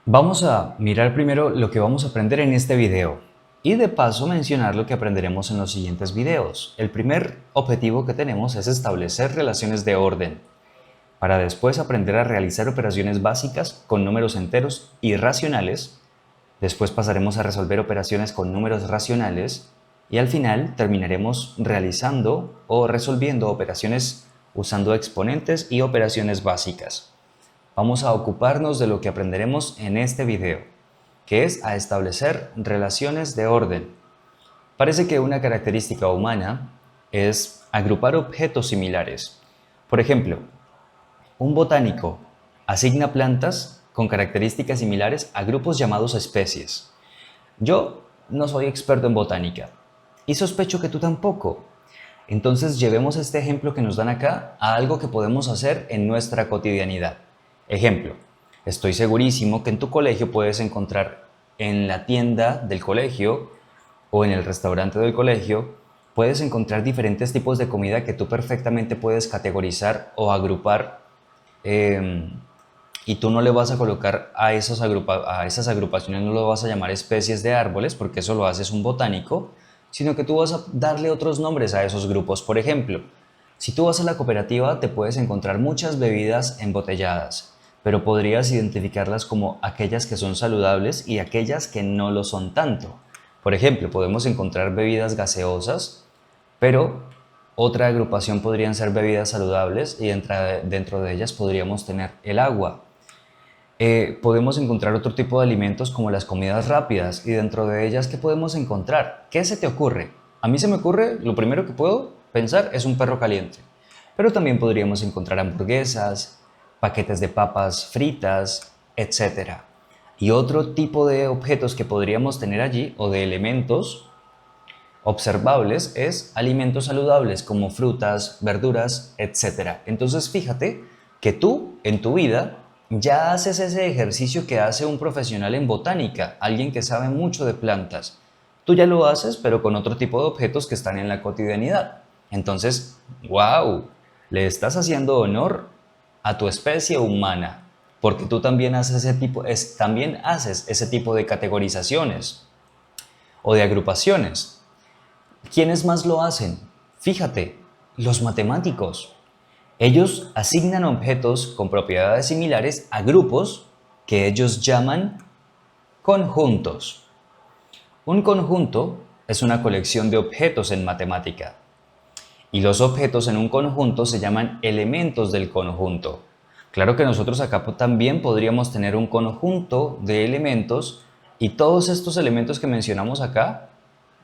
Vamos a mirar primero lo que vamos a aprender en este video y de paso mencionar lo que aprenderemos en los siguientes videos. El primer objetivo que tenemos es establecer relaciones de orden, para después aprender a realizar operaciones básicas con números enteros y racionales. Después pasaremos a resolver operaciones con números racionales y al final terminaremos realizando o resolviendo operaciones usando exponentes y operaciones básicas. Vamos a ocuparnos de lo que aprenderemos en este video, que es a establecer relaciones de orden. Parece que una característica humana es agrupar objetos similares. Por ejemplo, un botánico asigna plantas con características similares a grupos llamados especies. Yo no soy experto en botánica y sospecho que tú tampoco. Entonces llevemos este ejemplo que nos dan acá a algo que podemos hacer en nuestra cotidianidad. Ejemplo, estoy segurísimo que en tu colegio puedes encontrar en la tienda del colegio o en el restaurante del colegio, puedes encontrar diferentes tipos de comida que tú perfectamente puedes categorizar o agrupar, eh, y tú no le vas a colocar a esas agrupaciones, no lo vas a llamar especies de árboles, porque eso lo haces un botánico, sino que tú vas a darle otros nombres a esos grupos. Por ejemplo, si tú vas a la cooperativa te puedes encontrar muchas bebidas embotelladas, pero podrías identificarlas como aquellas que son saludables y aquellas que no lo son tanto. Por ejemplo, podemos encontrar bebidas gaseosas, pero otra agrupación podrían ser bebidas saludables y dentro de ellas podríamos tener el agua. Podemos encontrar otro tipo de alimentos como las comidas rápidas y dentro de ellas, ¿qué podemos encontrar? ¿Qué se te ocurre? A mí se me ocurre, lo primero que puedo pensar es un perro caliente, pero también podríamos encontrar hamburguesas, paquetes de papas fritas, etcétera. Y otro tipo de objetos que podríamos tener allí o de elementos observables es alimentos saludables como frutas, verduras, etcétera. Entonces fíjate que tú en tu vida ya haces ese ejercicio que hace un profesional en botánica, alguien que sabe mucho de plantas. Tú ya lo haces, pero con otro tipo de objetos que están en la cotidianidad. Entonces, wow, le estás haciendo honor a tu especie humana, porque tú también haces también haces ese tipo de categorizaciones o de agrupaciones. ¿Quiénes más lo hacen? Fíjate, los matemáticos. Ellos asignan objetos con propiedades similares a grupos que ellos llaman conjuntos. Un conjunto es una colección de objetos en matemática y los objetos en un conjunto se llaman elementos del conjunto. Claro que nosotros acá también podríamos tener un conjunto de elementos y todos estos elementos que mencionamos acá,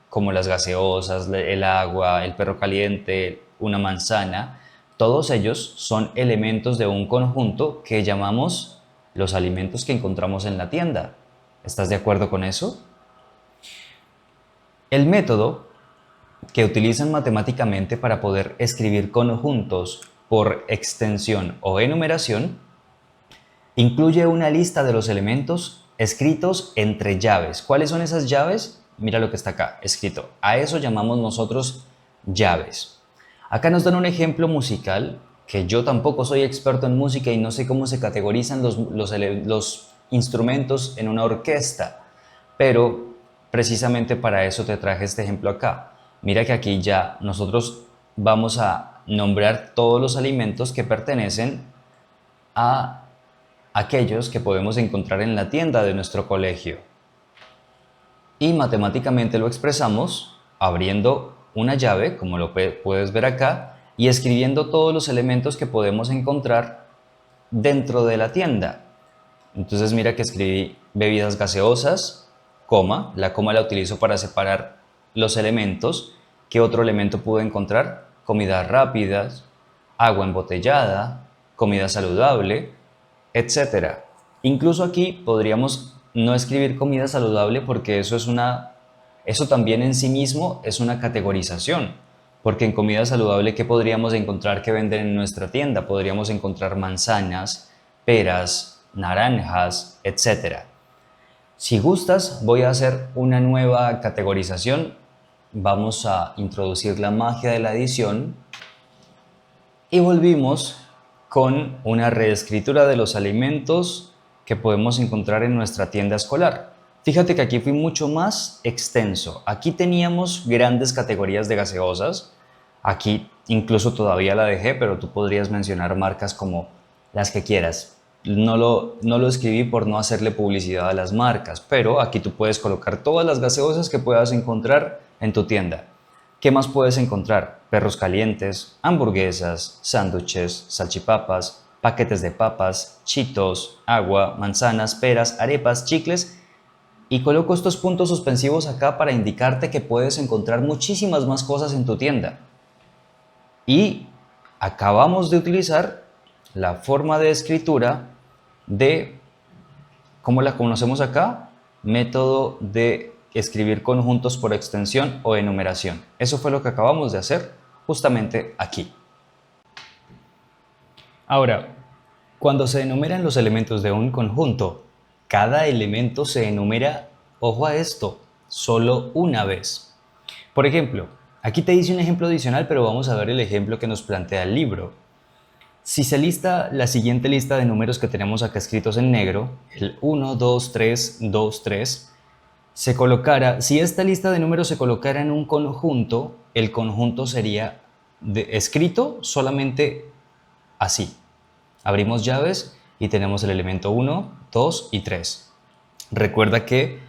como las gaseosas, el agua, el perro caliente, una manzana, todos ellos son elementos de un conjunto que llamamos los alimentos que encontramos en la tienda. ¿Estás de acuerdo con eso? El método que utilizan matemáticamente para poder escribir conjuntos por extensión o enumeración incluye una lista de los elementos escritos entre llaves. ¿Cuáles son esas llaves? Mira lo que está acá escrito. A eso llamamos nosotros llaves. Acá nos dan un ejemplo musical, que yo tampoco soy experto en música y no sé cómo se categorizan los instrumentos en una orquesta, pero precisamente para eso te traje este ejemplo acá. Mira que aquí ya nosotros vamos a nombrar todos los alimentos que pertenecen a aquellos que podemos encontrar en la tienda de nuestro colegio. Y matemáticamente lo expresamos abriendo una llave, como lo puedes ver acá, y escribiendo todos los elementos que podemos encontrar dentro de la tienda. Entonces mira que escribí bebidas gaseosas, coma, la coma la utilizo para separar los elementos. ¿Qué otro elemento pude encontrar? Comidas rápidas, agua embotellada, comida saludable, etcétera. Incluso aquí podríamos no escribir comida saludable porque eso también en sí mismo es una categorización. Porque en comida saludable, ¿qué podríamos encontrar que venden en nuestra tienda? Podríamos encontrar manzanas, peras, naranjas, etcétera. Si gustas, voy a hacer una nueva categorización. Vamos a introducir la magia de la edición y volvimos con una reescritura de los alimentos que podemos encontrar en nuestra tienda escolar. Fíjate que aquí fui mucho más extenso. Aquí teníamos grandes categorías de gaseosas. Aquí incluso todavía la dejé, pero tú podrías mencionar marcas como las que quieras. No lo escribí por no hacerle publicidad a las marcas, pero aquí tú puedes colocar todas las gaseosas que puedas encontrar en tu tienda. ¿Qué más puedes encontrar? Perros calientes, hamburguesas, sándwiches, salchipapas, paquetes de papas, chitos, agua, manzanas, peras, arepas, chicles, y coloco estos puntos suspensivos acá para indicarte que puedes encontrar muchísimas más cosas en tu tienda. Y acabamos de utilizar la forma de escritura de, ¿cómo la conocemos acá? Método de escribir conjuntos por extensión o enumeración. Eso fue lo que acabamos de hacer justamente aquí. Ahora, cuando se enumeran los elementos de un conjunto, cada elemento se enumera, ojo a esto, solo una vez. Por ejemplo, aquí te hice un ejemplo adicional, pero vamos a ver el ejemplo que nos plantea el libro. Si se lista la siguiente lista de números que tenemos acá escritos en negro, el 1, 2, 3, 2, 3, si esta lista de números se colocara en un conjunto, el conjunto sería escrito solamente así. Abrimos llaves y tenemos el elemento 1, 2 y 3. Recuerda que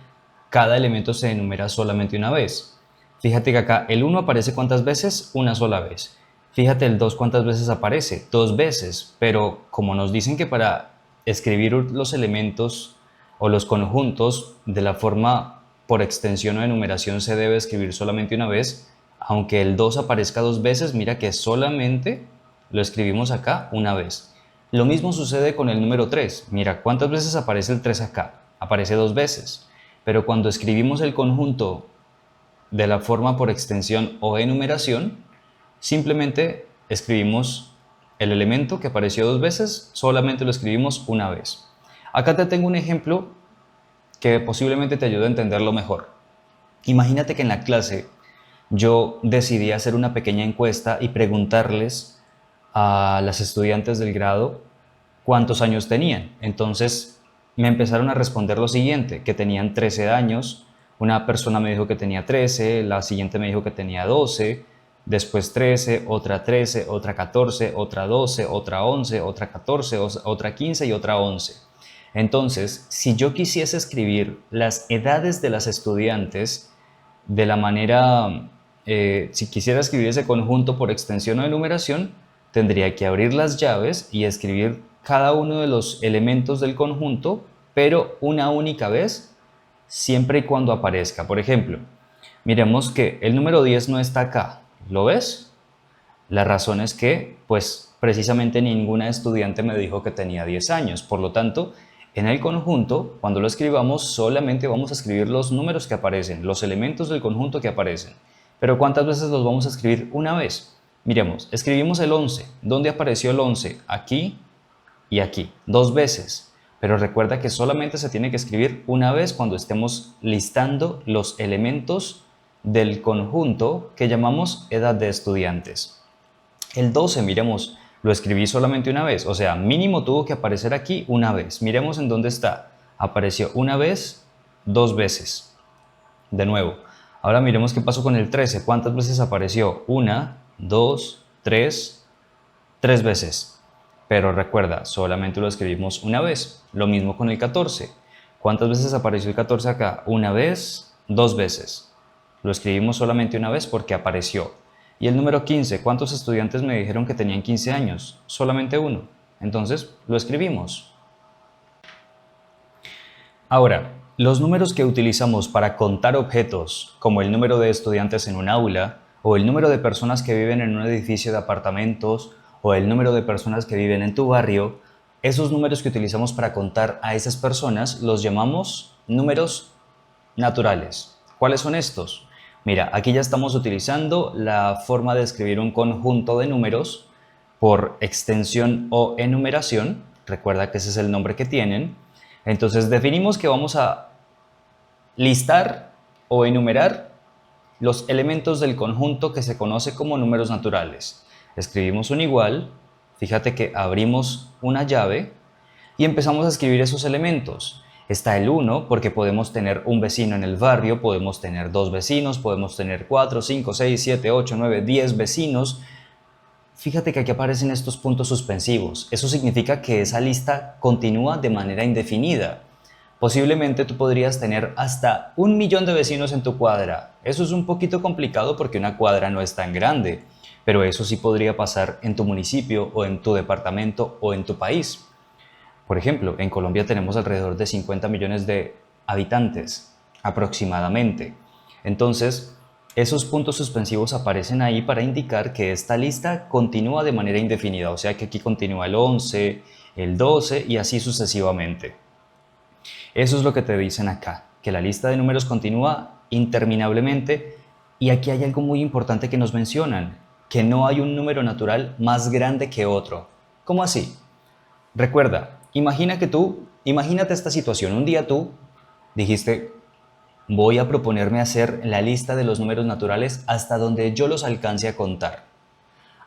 cada elemento se enumera solamente una vez. Fíjate que acá el 1 aparece ¿cuántas veces? Una sola vez. Fíjate el 2 ¿cuántas veces aparece? Dos veces. Pero como nos dicen que para escribir los elementos o los conjuntos de la forma por extensión o enumeración se debe escribir solamente una vez, aunque el 2 aparezca dos veces, mira que solamente lo escribimos acá una vez. Lo mismo sucede con el número 3. Mira, ¿cuántas veces aparece el 3 acá? Aparece dos veces. Pero cuando escribimos el conjunto de la forma por extensión o enumeración, simplemente escribimos el elemento que apareció dos veces, solamente lo escribimos una vez. Acá te tengo un ejemplo que posiblemente te ayude a entenderlo mejor. Imagínate que en la clase yo decidí hacer una pequeña encuesta y preguntarles a las estudiantes del grado cuántos años tenían. Entonces me empezaron a responder lo siguiente, que tenían 13 años, una persona me dijo que tenía 13, la siguiente me dijo que tenía 12, después 13, otra 14, otra 12, otra 11, otra 14, otra 15 y otra 11. Entonces, si yo quisiese escribir las edades de las estudiantes de la manera, si quisiera escribir ese conjunto por extensión o enumeración, tendría que abrir las llaves y escribir cada uno de los elementos del conjunto, pero una única vez, siempre y cuando aparezca. Por ejemplo, miremos que el número 10 no está acá. ¿Lo ves? La razón es que, pues, precisamente ninguna estudiante me dijo que tenía 10 años. Por lo tanto, en el conjunto, cuando lo escribamos, solamente vamos a escribir los números que aparecen, los elementos del conjunto que aparecen. Pero ¿cuántas veces los vamos a escribir? Una vez. Miremos, escribimos el 11. ¿Dónde apareció el 11? Aquí y aquí, dos veces. Pero recuerda que solamente se tiene que escribir una vez cuando estemos listando los elementos del conjunto que llamamos edad de estudiantes. El 12, miremos, lo escribí solamente una vez, o sea, mínimo tuvo que aparecer aquí una vez. Miremos en dónde está. Apareció una vez, dos veces. De nuevo. Ahora miremos qué pasó con el 13. ¿Cuántas veces apareció? Una, dos, tres veces. Pero recuerda, solamente lo escribimos una vez. Lo mismo con el 14. ¿Cuántas veces apareció el 14 acá? Una vez, dos veces. Lo escribimos solamente una vez porque apareció. Y el número 15, ¿cuántos estudiantes me dijeron que tenían 15 años? Solamente uno. Entonces, lo escribimos. Ahora, los números que utilizamos para contar objetos, como el número de estudiantes en un aula, o el número de personas que viven en un edificio de apartamentos, o el número de personas que viven en tu barrio, esos números que utilizamos para contar a esas personas los llamamos números naturales. ¿Cuáles son estos? Mira, aquí ya estamos utilizando la forma de escribir un conjunto de números por extensión o enumeración. Recuerda que ese es el nombre que tienen. Entonces definimos que vamos a listar o enumerar los elementos del conjunto que se conoce como números naturales. Escribimos un igual, fíjate que abrimos una llave, y empezamos a escribir esos elementos. Está el 1 porque podemos tener un vecino en el barrio, podemos tener 2 vecinos, podemos tener 4, 5, 6, 7, 8, 9, 10 vecinos. Fíjate que aquí aparecen estos puntos suspensivos. Eso significa que esa lista continúa de manera indefinida. Posiblemente tú podrías tener hasta 1 millón de vecinos en tu cuadra. Eso es un poquito complicado porque una cuadra no es tan grande, pero eso sí podría pasar en tu municipio o en tu departamento o en tu país. Por ejemplo, en Colombia tenemos alrededor de 50 millones de habitantes, aproximadamente. Entonces, esos puntos suspensivos aparecen ahí para indicar que esta lista continúa de manera indefinida, o sea que aquí continúa el 11, el 12 y así sucesivamente. Eso es lo que te dicen acá, que la lista de números continúa interminablemente y aquí hay algo muy importante que nos mencionan, que no hay un número natural más grande que otro. ¿Cómo así? Recuerda, imagínate esta situación. Un día tú dijiste, voy a proponerme hacer la lista de los números naturales hasta donde yo los alcance a contar.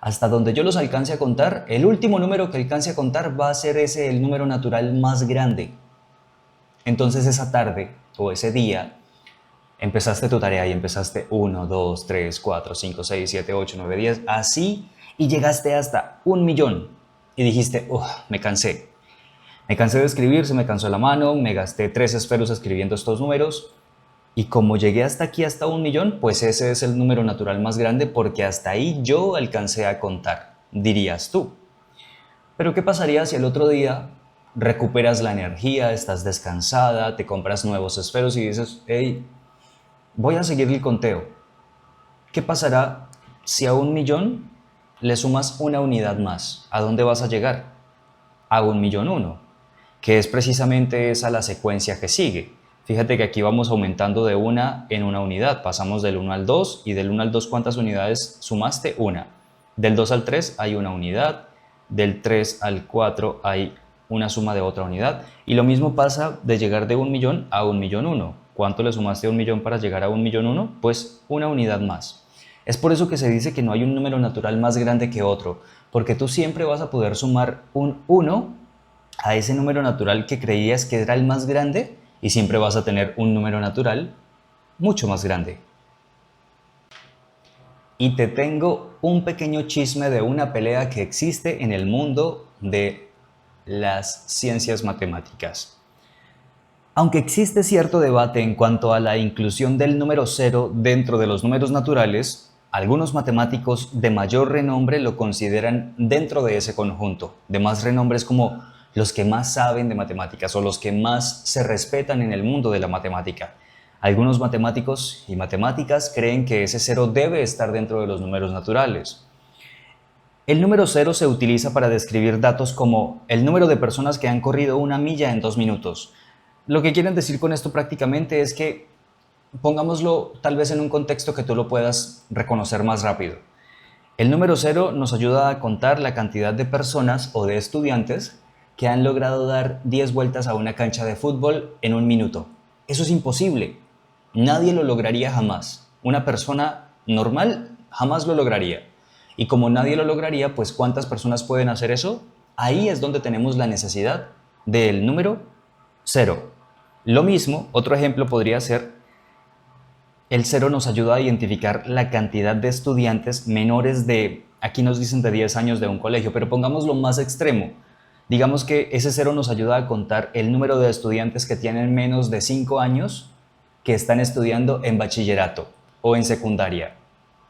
Hasta donde yo los alcance a contar, el último número que alcance a contar va a ser ese el número natural más grande. Entonces esa tarde o ese día empezaste tu tarea y empezaste 1, 2, 3, 4, 5, 6, 7, 8, 9, 10, así y llegaste hasta 1 millón y dijiste, me cansé. Me cansé de escribir, se me cansó la mano, me gasté 3 esferos escribiendo estos números y como llegué hasta aquí, hasta 1 millón, pues ese es el número natural más grande porque hasta ahí yo alcancé a contar, dirías tú. Pero ¿qué pasaría si el otro día recuperas la energía, estás descansada, te compras nuevos esferos y dices, hey, voy a seguir el conteo? ¿Qué pasará si a 1 millón le sumas una unidad más? ¿A dónde vas a llegar? A 1.000.001, que es precisamente esa la secuencia que sigue. Fíjate que aquí vamos aumentando de una en una unidad. Pasamos del 1 al 2 y del 1 al 2 ¿cuántas unidades sumaste? Una. Del 2 al 3 hay una unidad. Del 3 al 4 hay una suma de otra unidad. Y lo mismo pasa de llegar de 1 millón a 1.000.001. ¿Cuánto le sumaste a 1 millón para llegar a 1.000.001? Pues una unidad más. Es por eso que se dice que no hay un número natural más grande que otro, porque tú siempre vas a poder sumar un 1 a ese número natural que creías que era el más grande y siempre vas a tener un número natural mucho más grande. Y te tengo un pequeño chisme de una pelea que existe en el mundo de las ciencias matemáticas. Aunque existe cierto debate en cuanto a la inclusión del número 0 dentro de los números naturales, algunos matemáticos de mayor renombre lo consideran dentro de ese conjunto, de más renombres como los que más saben de matemáticas o los que más se respetan en el mundo de la matemática. Algunos matemáticos y matemáticas creen que ese 0 debe estar dentro de los números naturales. El número 0 se utiliza para describir datos como el número de personas que han corrido 1 milla en 2 minutos. Lo que quieren decir con esto prácticamente es que, pongámoslo tal vez en un contexto que tú lo puedas reconocer más rápido. El número 0 nos ayuda a contar la cantidad de personas o de estudiantes que han logrado dar 10 vueltas a una cancha de fútbol en 1 minuto. Eso es imposible. Nadie lo lograría jamás. Una persona normal jamás lo lograría. Y como nadie lo lograría, pues ¿cuántas personas pueden hacer eso? Ahí es donde tenemos la necesidad del número 0. Lo mismo, otro ejemplo podría ser, el 0 nos ayuda a identificar la cantidad de estudiantes menores de, aquí nos dicen de 10 años de un colegio, pero pongámoslo más extremo. Digamos que ese 0 nos ayuda a contar el número de estudiantes que tienen menos de 5 años que están estudiando en bachillerato o en secundaria.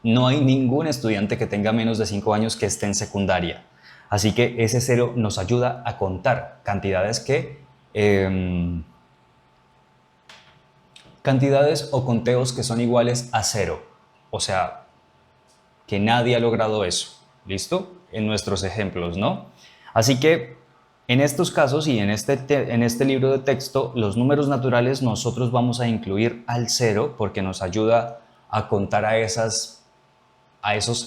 No hay ningún estudiante que tenga menos de 5 años que esté en secundaria. Así que ese 0 nos ayuda a contar cantidades cantidades o conteos que son iguales a 0. O sea, que nadie ha logrado eso. ¿Listo? En nuestros ejemplos, ¿no? Así que en estos casos y en este libro de texto, los números naturales nosotros vamos a incluir al 0 porque nos ayuda a contar a esos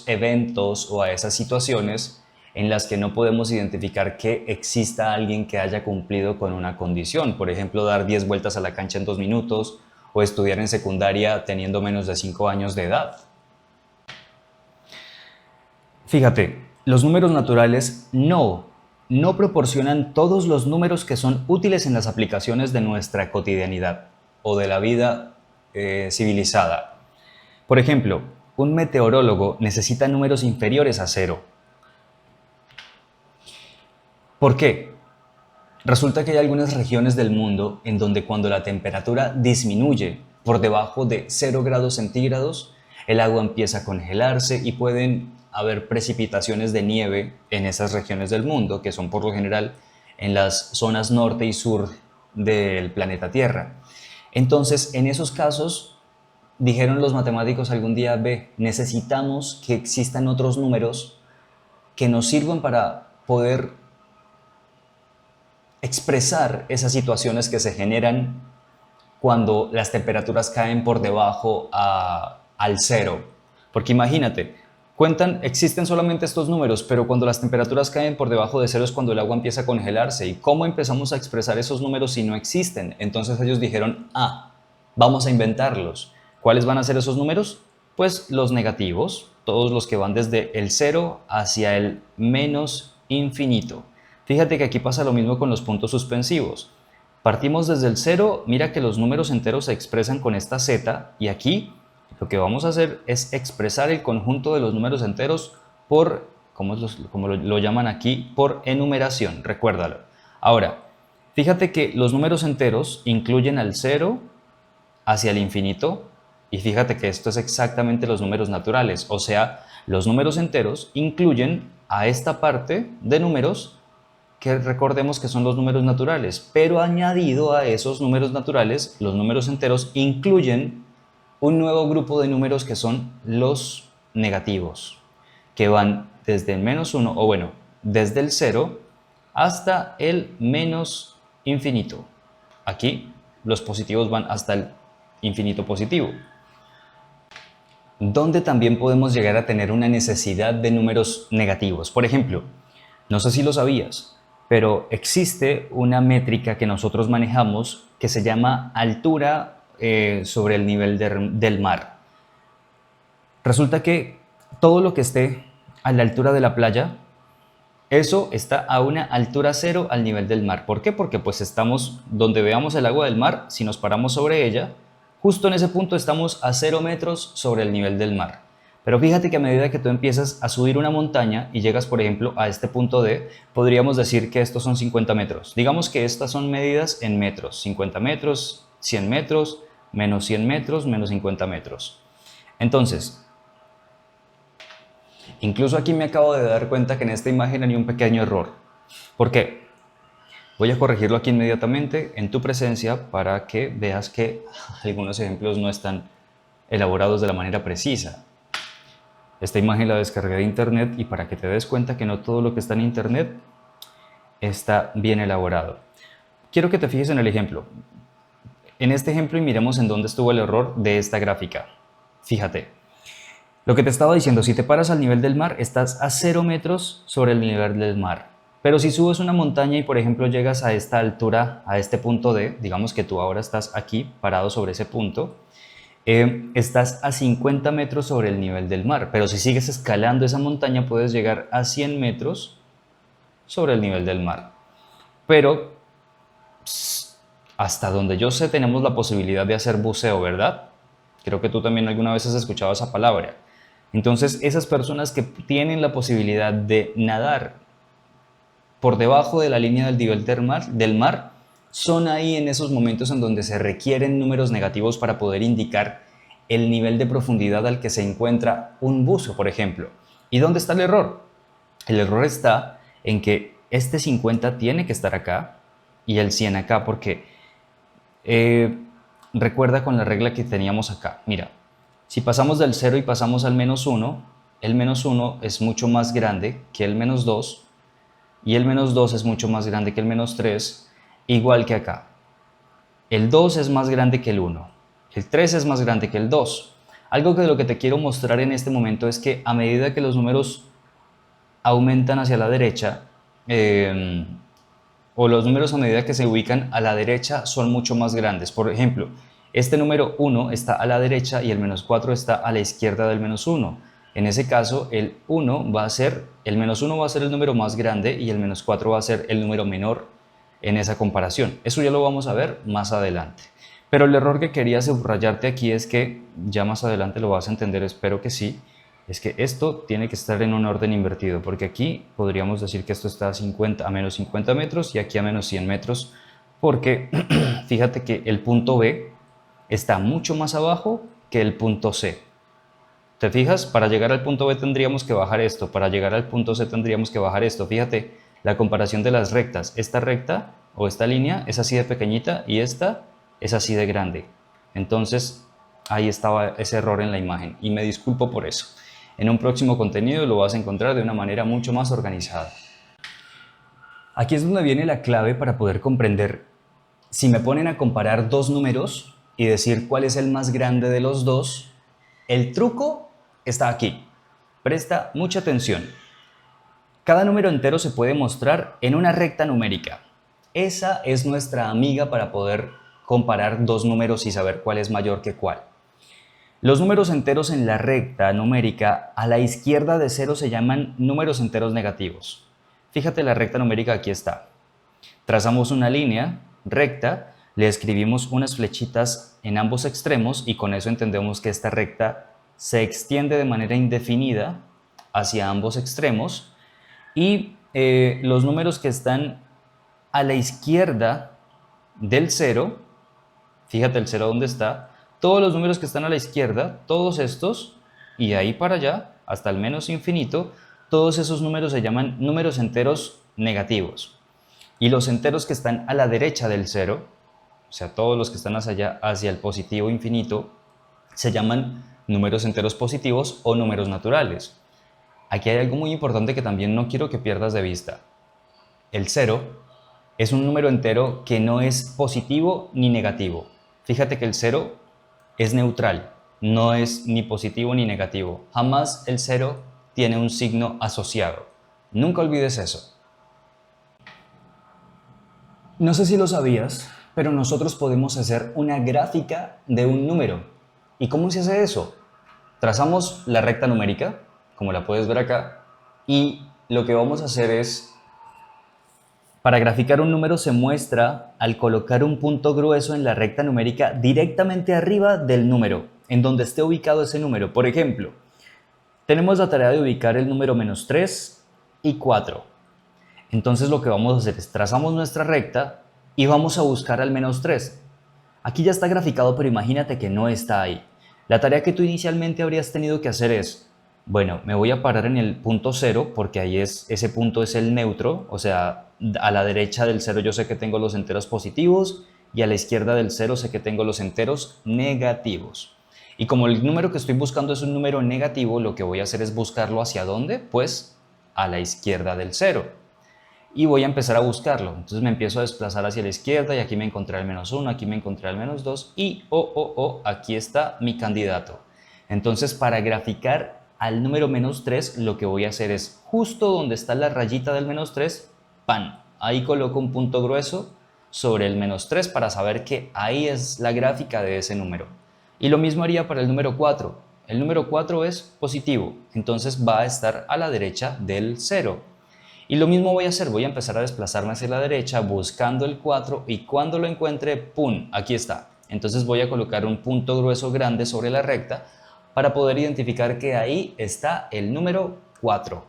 eventos o a esas situaciones en las que no podemos identificar que exista alguien que haya cumplido con una condición. Por ejemplo, dar 10 vueltas a la cancha en 2 minutos o estudiar en secundaria teniendo menos de 5 años de edad. Fíjate, los números naturales no no proporcionan todos los números que son útiles en las aplicaciones de nuestra cotidianidad o de la vida civilizada. Por ejemplo, un meteorólogo necesita números inferiores a 0. ¿Por qué? Resulta que hay algunas regiones del mundo en donde cuando la temperatura disminuye por debajo de 0 grados centígrados, el agua empieza a congelarse y pueden haber precipitaciones de nieve en esas regiones del mundo, que son por lo general en las zonas norte y sur del planeta Tierra. Entonces, en esos casos, dijeron los matemáticos algún día, necesitamos que existan otros números que nos sirvan para poder expresar esas situaciones que se generan cuando las temperaturas caen por debajo al 0. Porque imagínate, existen solamente estos números, pero cuando las temperaturas caen por debajo de 0 es cuando el agua empieza a congelarse. ¿Y cómo empezamos a expresar esos números si no existen? Entonces ellos dijeron, vamos a inventarlos. ¿Cuáles van a ser esos números? Pues los negativos, todos los que van desde el 0 hacia el menos infinito. Fíjate que aquí pasa lo mismo con los puntos suspensivos. Partimos desde el 0, mira que los números enteros se expresan con esta z, y aquí lo que vamos a hacer es expresar el conjunto de los números enteros por, como lo llaman aquí, por enumeración, recuérdalo. Ahora, fíjate que los números enteros incluyen al 0 hacia el infinito, y fíjate que esto es exactamente los números naturales, o sea, los números enteros incluyen a esta parte de números que recordemos que son los números naturales, pero añadido a esos números naturales, los números enteros incluyen un nuevo grupo de números que son los negativos, que van desde el -1, o bueno, desde el 0 hasta el menos infinito. Aquí los positivos van hasta el infinito positivo, donde también podemos llegar a tener una necesidad de números negativos. Por ejemplo, no sé si lo sabías, pero existe una métrica que nosotros manejamos que se llama altura sobre el nivel del mar. Resulta que todo lo que esté a la altura de la playa, eso está a una altura 0 al nivel del mar. ¿Por qué? Porque pues estamos donde veamos el agua del mar, si nos paramos sobre ella, justo en ese punto estamos a 0 metros sobre el nivel del mar. Pero fíjate que a medida que tú empiezas a subir una montaña y llegas, por ejemplo, a este punto D, podríamos decir que estos son 50 metros. Digamos que estas son medidas en metros. 50 metros, 100 metros, menos 100 metros, menos 50 metros. Entonces, incluso aquí me acabo de dar cuenta que en esta imagen hay un pequeño error. ¿Por qué? Voy a corregirlo aquí inmediatamente en tu presencia para que veas que algunos ejemplos no están elaborados de la manera precisa. Esta imagen la descargué de internet y para que te des cuenta que no todo lo que está en internet está bien elaborado. Quiero que te fijes en el ejemplo. En este ejemplo y miremos en dónde estuvo el error de esta gráfica. Fíjate, lo que te estaba diciendo, si te paras al nivel del mar, estás a 0 metros sobre el nivel del mar. Pero si subes una montaña y por ejemplo llegas a esta altura, a este punto D, digamos que tú ahora estás aquí parado sobre ese punto, estás a 50 metros sobre el nivel del mar, pero si sigues escalando esa montaña puedes llegar a 100 metros sobre el nivel del mar. Pero hasta donde yo sé tenemos la posibilidad de hacer buceo, ¿verdad? Creo que tú también alguna vez has escuchado esa palabra. Entonces esas personas que tienen la posibilidad de nadar por debajo de la línea del nivel del mar son ahí en esos momentos en donde se requieren números negativos para poder indicar el nivel de profundidad al que se encuentra un buzo, por ejemplo. ¿Y dónde está el error? El error está en que este 50 tiene que estar acá y el 100 acá, porque recuerda con la regla que teníamos acá. Mira, si pasamos del 0 y pasamos al -1, el -1 es mucho más grande que el -2 y el -2 es mucho más grande que el -3, igual que acá. El 2 es más grande que el 1, el 3 es más grande que el 2. Algo que lo que te quiero mostrar en este momento es que a medida que los números aumentan hacia la derecha, o los números a medida que se ubican a la derecha son mucho más grandes. Por ejemplo, este número 1 está a la derecha y el -4 está a la izquierda del -1. En ese caso, el menos 1 va a ser el número más grande y el menos 4 va a ser el número menor en esa comparación. Eso ya lo vamos a ver más adelante. Pero el error que quería subrayarte aquí es que, ya más adelante lo vas a entender, espero que sí, es que esto tiene que estar en un orden invertido, porque aquí podríamos decir que esto está a menos 50 metros y aquí a menos 100 metros, porque fíjate que el punto B está mucho más abajo que el punto C. ¿Te fijas? Para llegar al punto B tendríamos que bajar esto, para llegar al punto C tendríamos que bajar esto. Fíjate, la comparación de las rectas. Esta recta o esta línea es así de pequeñita y esta es así de grande. Entonces, ahí estaba ese error en la imagen y me disculpo por eso. En un próximo contenido lo vas a encontrar de una manera mucho más organizada. Aquí es donde viene la clave para poder comprender. Si me ponen a comparar dos números y decir cuál es el más grande de los dos, el truco está aquí. Presta mucha atención. Cada número entero se puede mostrar en una recta numérica. Esa es nuestra amiga para poder comparar dos números y saber cuál es mayor que cuál. Los números enteros en la recta numérica a la izquierda de 0 se llaman números enteros negativos. Fíjate, la recta numérica aquí está. Trazamos una línea recta, le escribimos unas flechitas en ambos extremos y con eso entendemos que esta recta se extiende de manera indefinida hacia ambos extremos y los números que están a la izquierda del 0, fíjate el 0 dónde está, todos los números que están a la izquierda, todos estos, y ahí para allá, hasta el menos infinito, todos esos números se llaman números enteros negativos. Y los enteros que están a la derecha del 0, o sea, todos los que están hacia allá, hacia el positivo infinito, se llaman números enteros positivos o números naturales. Aquí hay algo muy importante que también no quiero que pierdas de vista. El 0 es un número entero que no es positivo ni negativo. Fíjate que el 0 es neutral, no es ni positivo ni negativo. Jamás el 0 tiene un signo asociado. Nunca olvides eso. No sé si lo sabías, pero nosotros podemos hacer una gráfica de un número. ¿Y cómo se hace eso? Trazamos la recta numérica, como la puedes ver acá, y lo que vamos a hacer es, para graficar un número se muestra al colocar un punto grueso en la recta numérica directamente arriba del número, en donde esté ubicado ese número. Por ejemplo, tenemos la tarea de ubicar el número -3 y 4. Entonces lo que vamos a hacer es trazamos nuestra recta y vamos a buscar al -3. Aquí ya está graficado, pero imagínate que no está ahí. La tarea que tú inicialmente habrías tenido que hacer es, bueno, me voy a parar en el punto 0 porque ahí ese punto es el neutro, o sea, a la derecha del 0 yo sé que tengo los enteros positivos y a la izquierda del 0 sé que tengo los enteros negativos. Y como el número que estoy buscando es un número negativo, lo que voy a hacer es buscarlo ¿hacia dónde? Pues a la izquierda del 0. Y voy a empezar a buscarlo. Entonces me empiezo a desplazar hacia la izquierda y aquí me encontré el -1, aquí me encontré el -2 y aquí está mi candidato. Entonces para graficar al número -3 lo que voy a hacer es justo donde está la rayita del -3, ¡pam! Ahí coloco un punto grueso sobre el -3 para saber que ahí es la gráfica de ese número. Y lo mismo haría para el número 4. El número 4 es positivo, entonces va a estar a la derecha del 0. Y lo mismo voy a hacer, voy a empezar a desplazarme hacia la derecha buscando el 4 y cuando lo encuentre, ¡pum!, aquí está. Entonces voy a colocar un punto grueso grande sobre la recta para poder identificar que ahí está el número 4.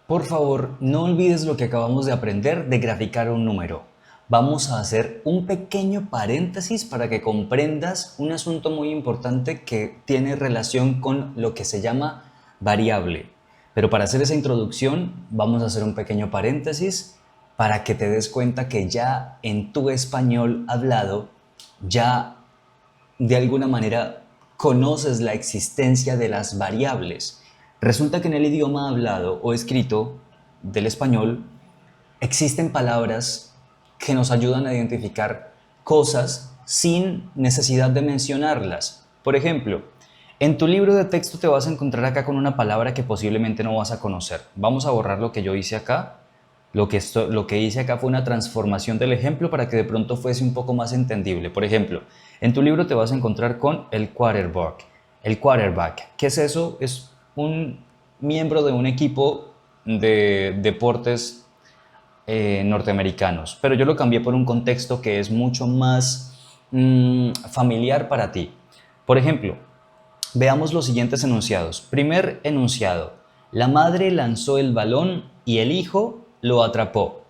Por favor, no olvides lo que acabamos de aprender de graficar un número. Vamos a hacer un pequeño paréntesis para que comprendas un asunto muy importante que tiene relación con lo que se llama variable. Pero para hacer esa introducción vamos a hacer un pequeño paréntesis para que te des cuenta que ya en tu español hablado ya de alguna manera conoces la existencia de las variables. Resulta que en el idioma hablado o escrito del español existen palabras que nos ayudan a identificar cosas sin necesidad de mencionarlas. Por ejemplo, en tu libro de texto te vas a encontrar acá con una palabra que posiblemente no vas a conocer. Vamos a borrar lo que yo hice acá. Lo que hice acá fue una transformación del ejemplo para que de pronto fuese un poco más entendible. Por ejemplo, en tu libro te vas a encontrar con el quarterback. El quarterback. ¿Qué es eso? Es un miembro de un equipo de deportes norteamericanos, pero yo lo cambié por un contexto que es mucho más familiar para ti. Por ejemplo, veamos los siguientes enunciados. Primer enunciado. La madre lanzó el balón y el hijo lo atrapó.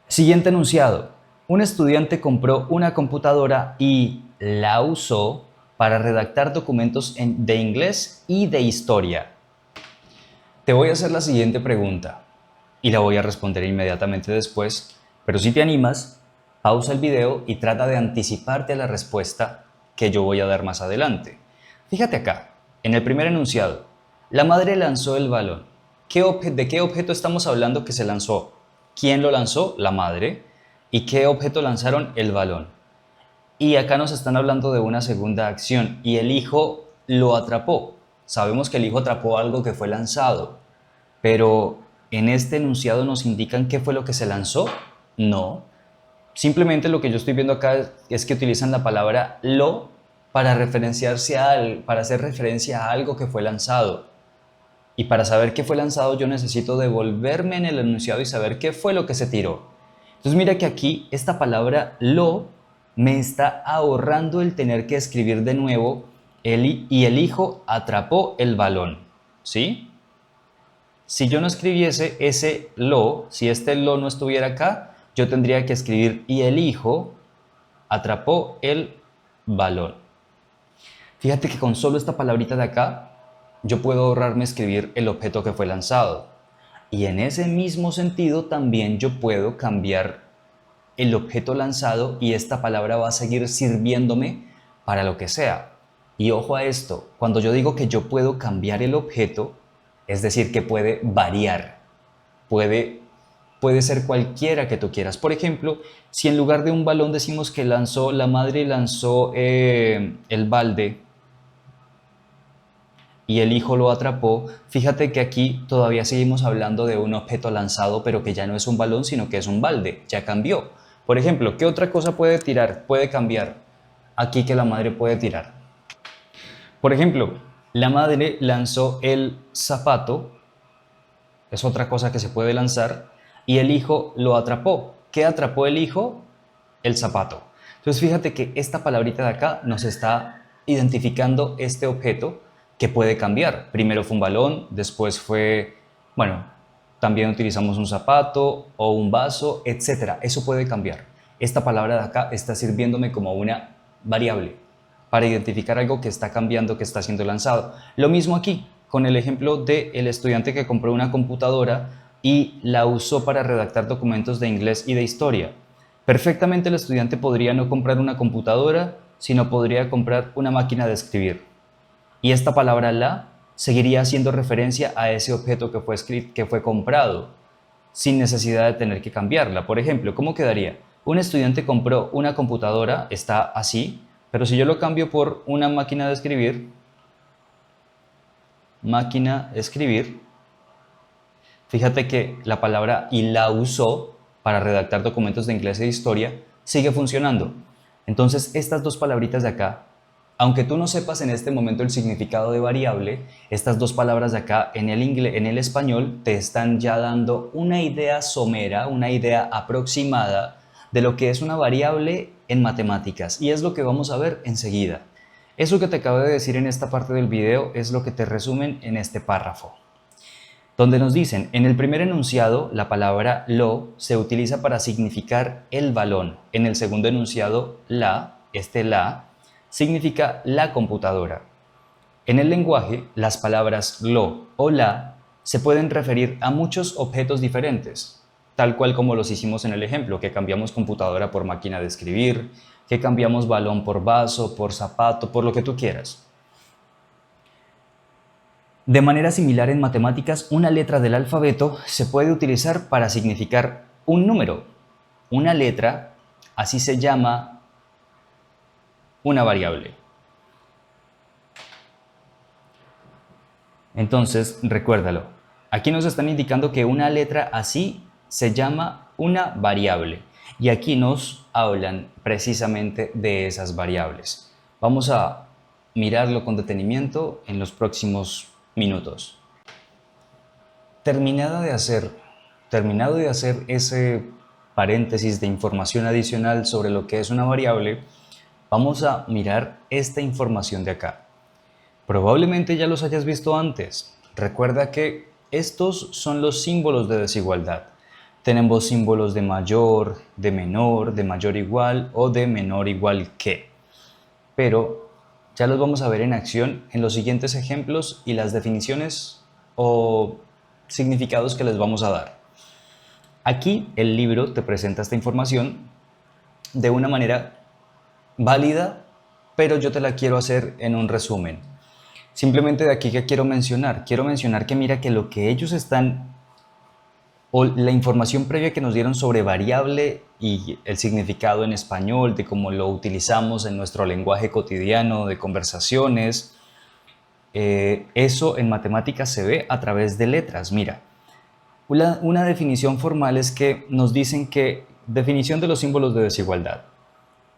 Siguiente enunciado. Un estudiante compró una computadora y la usó para redactar documentos de inglés y de historia. Te voy a hacer la siguiente pregunta y la voy a responder inmediatamente después, pero si te animas, pausa el video y trata de anticiparte a la respuesta que yo voy a dar más adelante. Fíjate acá, en el primer enunciado, la madre lanzó el balón. ¿De qué objeto estamos hablando que se lanzó? ¿Quién lo lanzó? La madre. ¿Y qué objeto lanzaron? El balón. Y acá nos están hablando de una segunda acción y el hijo lo atrapó. Sabemos que el hijo atrapó algo que fue lanzado, pero en este enunciado nos indican qué fue lo que se lanzó. No. Simplemente lo que yo estoy viendo acá es que utilizan la palabra lo para para hacer referencia a algo que fue lanzado. Y para saber qué fue lanzado yo necesito devolverme en el enunciado y saber qué fue lo que se tiró. Entonces mira que aquí esta palabra lo me está ahorrando el tener que escribir de nuevo y el hijo atrapó el balón. ¿Sí? Si yo no escribiese ese lo, si este lo no estuviera acá, yo tendría que escribir y el hijo atrapó el balón. Fíjate que con solo esta palabrita de acá, yo puedo ahorrarme escribir el objeto que fue lanzado. Y en ese mismo sentido también yo puedo cambiar el objeto lanzado y esta palabra va a seguir sirviéndome para lo que sea. Y ojo a esto, cuando yo digo que yo puedo cambiar el objeto, es decir, que puede variar, puede ser cualquiera que tú quieras. Por ejemplo, si en lugar de un balón decimos que la madre lanzó el balde y el hijo lo atrapó, fíjate que aquí todavía seguimos hablando de un objeto lanzado, pero que ya no es un balón, sino que es un balde, ya cambió. Por ejemplo, ¿qué otra cosa puede tirar, puede cambiar aquí que la madre puede tirar? Por ejemplo, la madre lanzó el zapato, es otra cosa que se puede lanzar, y el hijo lo atrapó. ¿Qué atrapó el hijo? El zapato. Entonces fíjate que esta palabrita de acá nos está identificando este objeto que puede cambiar. Primero fue un balón, después fue, bueno, también utilizamos un zapato o un vaso, etcétera. Eso puede cambiar. Esta palabra de acá está sirviéndome como una variable para identificar algo que está cambiando, que está siendo lanzado. Lo mismo aquí, con el ejemplo del estudiante que compró una computadora y la usó para redactar documentos de inglés y de historia. Perfectamente el estudiante podría no comprar una computadora, sino podría comprar una máquina de escribir. Y esta palabra la seguiría haciendo referencia a ese objeto que fue comprado, sin necesidad de tener que cambiarla. Por ejemplo, ¿cómo quedaría? Un estudiante compró una computadora, está así, pero si yo lo cambio por una máquina de escribir, fíjate que la palabra y la usó para redactar documentos de inglés e historia sigue funcionando. Entonces, estas dos palabritas de acá, aunque tú no sepas en este momento el significado de variable, estas dos palabras de acá en el español te están ya dando una idea somera, una idea aproximada de lo que es una variable en matemáticas, y es lo que vamos a ver enseguida. Eso que te acabo de decir en esta parte del video es lo que te resumen en este párrafo, donde nos dicen, en el primer enunciado la palabra lo se utiliza para significar el balón. En el segundo enunciado la significa la computadora. En el lenguaje, las palabras lo o la se pueden referir a muchos objetos diferentes, tal cual como los hicimos en el ejemplo, que cambiamos computadora por máquina de escribir, que cambiamos balón por vaso, por zapato, por lo que tú quieras. De manera similar en matemáticas, una letra del alfabeto se puede utilizar para significar un número. Una letra, así se llama una variable. Entonces, recuérdalo. Aquí nos están indicando que una letra así se llama una variable. Y aquí nos hablan precisamente de esas variables. Vamos a mirarlo con detenimiento en los próximos minutos. Terminado de hacer ese paréntesis de información adicional sobre lo que es una variable, vamos a mirar esta información de acá. Probablemente ya los hayas visto antes. Recuerda que estos son los símbolos de desigualdad. Tenemos símbolos de mayor, de menor, de mayor igual o de menor igual que. Pero ya los vamos a ver en acción en los siguientes ejemplos y las definiciones o significados que les vamos a dar. Aquí el libro te presenta esta información de una manera válida, pero yo te la quiero hacer en un resumen. Simplemente de aquí que quiero mencionar que mira que lo que ellos están, o la información previa que nos dieron sobre variable y el significado en español, de cómo lo utilizamos en nuestro lenguaje cotidiano, de conversaciones, eso en matemáticas se ve a través de letras. Mira, una definición formal es que nos dicen que, definición de los símbolos de desigualdad.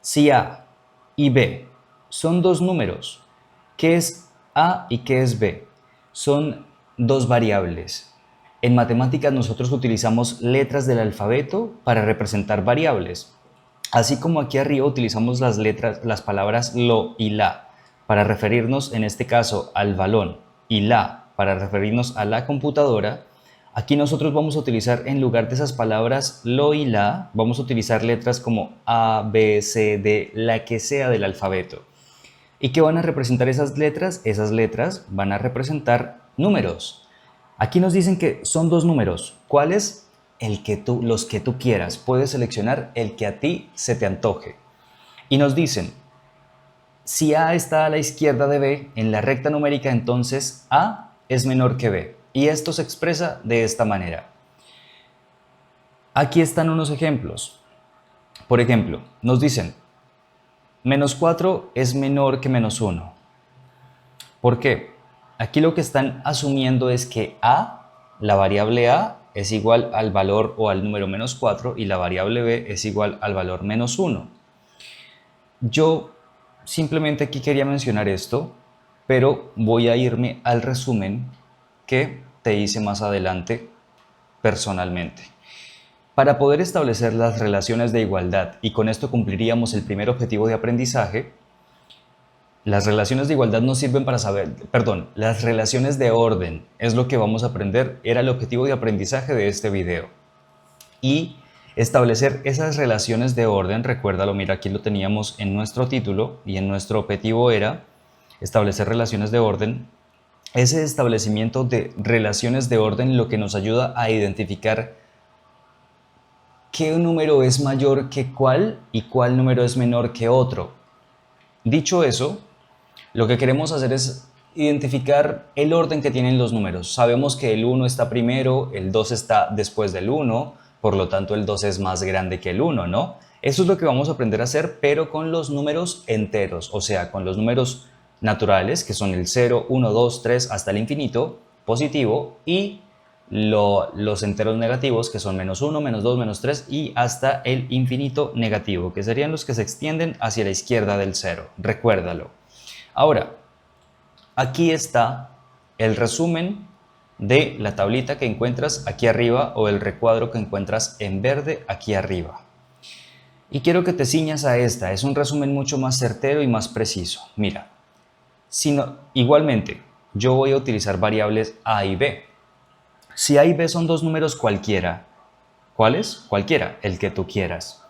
Si A y B son dos números, ¿qué es A y qué es B? Son dos variables. En matemáticas nosotros utilizamos letras del alfabeto para representar variables. Así como aquí arriba utilizamos las palabras lo y la para referirnos en este caso al balón y la para referirnos a la computadora, aquí nosotros vamos a utilizar en lugar de esas palabras lo y la, vamos a utilizar letras como A, B, C, D, la que sea del alfabeto. ¿Y qué van a representar esas letras? Esas letras van a representar números. Aquí nos dicen que son dos números. ¿Cuáles? Los que tú quieras. Puedes seleccionar el que a ti se te antoje. Y nos dicen, si A está a la izquierda de B en la recta numérica, entonces A es menor que B. Y esto se expresa de esta manera. Aquí están unos ejemplos. Por ejemplo, nos dicen, menos 4 es menor que menos 1. ¿Por qué? Aquí lo que están asumiendo es que A, la variable A, es igual al valor o al número menos 4 y la variable B es igual al valor menos 1. Yo simplemente aquí quería mencionar esto, pero voy a irme al resumen que te hice más adelante personalmente. Para poder establecer las relaciones de igualdad, y con esto cumpliríamos el primer objetivo de aprendizaje, las relaciones de igualdad nos sirven para saber, las relaciones de orden es lo que vamos a aprender, era el objetivo de aprendizaje de este video. Y establecer esas relaciones de orden, recuérdalo, mira, aquí lo teníamos en nuestro título y en nuestro objetivo era establecer relaciones de orden. Ese establecimiento de relaciones de orden lo que nos ayuda a identificar qué número es mayor que cuál y cuál número es menor que otro. Dicho eso, lo que queremos hacer es identificar el orden que tienen los números. Sabemos que el 1 está primero, el 2 está después del 1, por lo tanto el 2 es más grande que el 1, ¿no? Eso es lo que vamos a aprender a hacer, pero con los números enteros, o sea, con los números naturales, que son el 0, 1, 2, 3 hasta el infinito, positivo, y los enteros negativos, que son menos 1, menos 2, menos 3 y hasta el infinito negativo, que serían los que se extienden hacia la izquierda del 0. Recuérdalo. Ahora, aquí está el resumen de la tablita que encuentras aquí arriba o el recuadro que encuentras en verde aquí arriba. Y quiero que te ciñas a esta, es un resumen mucho más certero y más preciso. Mira, igualmente, yo voy a utilizar variables A y B. Si A y B son dos números cualquiera, ¿cuáles? Cualquiera, el que tú quieras.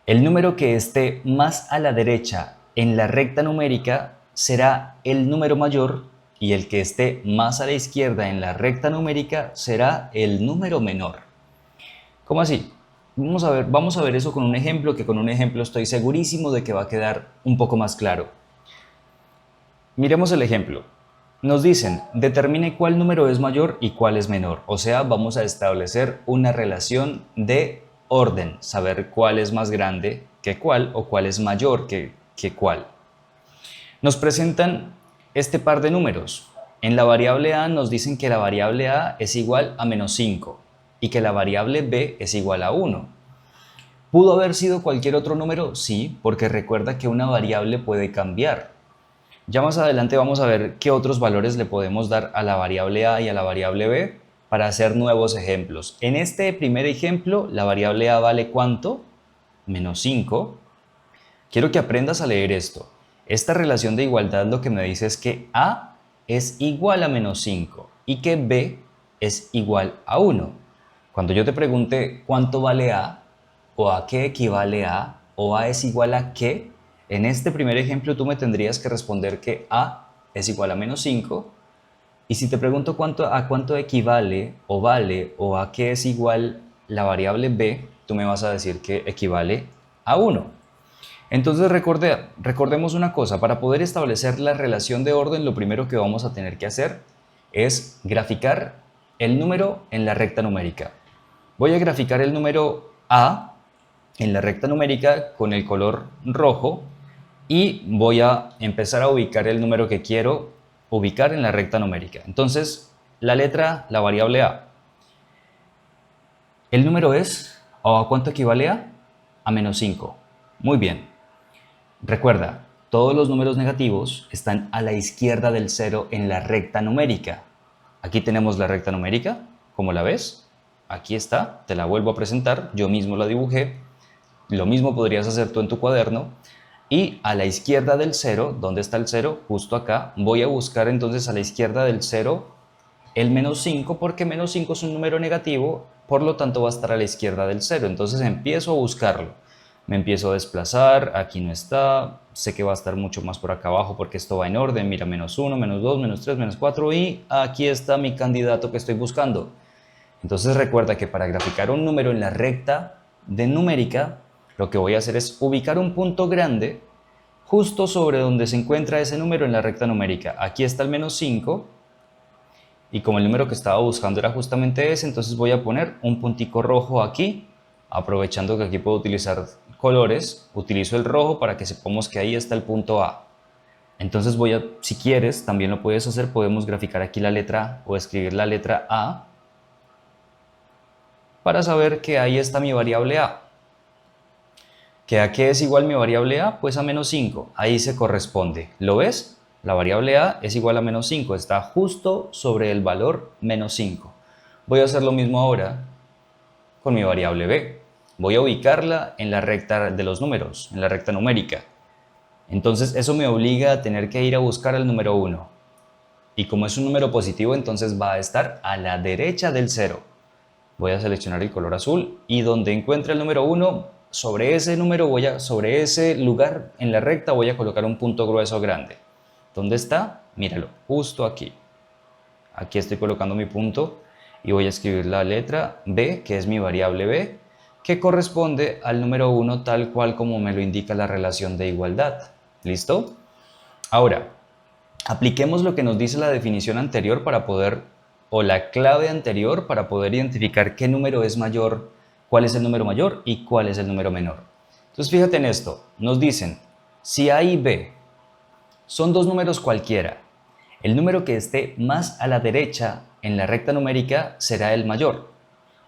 El número que esté más a la derecha en la recta numérica será el número mayor y el que esté más a la izquierda en la recta numérica será el número menor. ¿Cómo así? Vamos a ver eso con un ejemplo, que con un ejemplo estoy segurísimo de que va a quedar un poco más claro. Miremos el ejemplo. Nos dicen, determine cuál número es mayor y cuál es menor. O sea, vamos a establecer una relación de orden, saber cuál es más grande que cuál o cuál es mayor que cuál. Nos presentan este par de números. En la variable A nos dicen que la variable A es igual a menos 5 y que la variable B es igual a 1. ¿Pudo haber sido cualquier otro número? Sí, porque recuerda que una variable puede cambiar. Ya más adelante vamos a ver qué otros valores le podemos dar a la variable a y a la variable b para hacer nuevos ejemplos. En este primer ejemplo, la variable a vale ¿cuánto? Menos 5. Quiero que aprendas a leer esto. Esta relación de igualdad lo que me dice es que a es igual a menos 5 y que b es igual a 1. Cuando yo te pregunte cuánto vale a, o a qué equivale a, o a es igual a qué, en este primer ejemplo tú me tendrías que responder que a es igual a menos 5. Y si te pregunto a cuánto equivale o vale o a qué es igual la variable b, tú me vas a decir que equivale a 1. Entonces recordemos una cosa, para poder establecer la relación de orden, lo primero que vamos a tener que hacer es graficar el número en la recta numérica. Voy a graficar el número a en la recta numérica con el color rojo y voy a empezar a ubicar el número que quiero ubicar en la recta numérica. Entonces, la variable a. El número es, ¿o a cuánto equivale a? A menos 5. Muy bien. Recuerda, todos los números negativos están a la izquierda del cero en la recta numérica. Aquí tenemos la recta numérica, ¿cómo la ves? Aquí está, te la vuelvo a presentar, yo mismo la dibujé. Lo mismo podrías hacer tú en tu cuaderno. Y a la izquierda del cero, ¿dónde está el cero? Justo acá. Voy a buscar entonces a la izquierda del cero el menos 5 porque menos 5 es un número negativo, por lo tanto va a estar a la izquierda del cero. Entonces empiezo a buscarlo. Me empiezo a desplazar, aquí no está, sé que va a estar mucho más por acá abajo porque esto va en orden, mira, menos 1, menos 2, menos 3, menos 4 y aquí está mi candidato que estoy buscando. Entonces recuerda que para graficar un número en la recta de numérica, lo que voy a hacer es ubicar un punto grande justo sobre donde se encuentra ese número en la recta numérica. Aquí está el menos 5 y como el número que estaba buscando era justamente ese, entonces voy a poner un puntico rojo aquí, aprovechando que aquí puedo utilizar colores, utilizo el rojo para que sepamos que ahí está el punto A. Entonces si quieres, también lo puedes hacer, podemos graficar aquí la letra o escribir la letra A para saber que ahí está mi variable A. ¿Que a qué es igual mi variable A? Pues a menos 5, ahí se corresponde. ¿Lo ves? La variable A es igual a menos 5, está justo sobre el valor menos 5. Voy a hacer lo mismo ahora con mi variable B. Voy a ubicarla en la recta de los números, en la recta numérica. Entonces eso me obliga a tener que ir a buscar el número 1. Y como es un número positivo, entonces va a estar a la derecha del 0. Voy a seleccionar el color azul y donde encuentre el número 1, sobre ese lugar en la recta voy a colocar un punto grueso grande. ¿Dónde está? Míralo, justo aquí. Aquí estoy colocando mi punto y voy a escribir la letra B, que es mi variable B, que corresponde al número 1 tal cual como me lo indica la relación de igualdad. ¿Listo? Ahora, apliquemos lo que nos dice la definición anterior o la clave anterior para poder identificar qué número es mayor, cuál es el número mayor y cuál es el número menor. Entonces fíjate en esto, nos dicen, si A y B son dos números cualquiera, el número que esté más a la derecha en la recta numérica será el mayor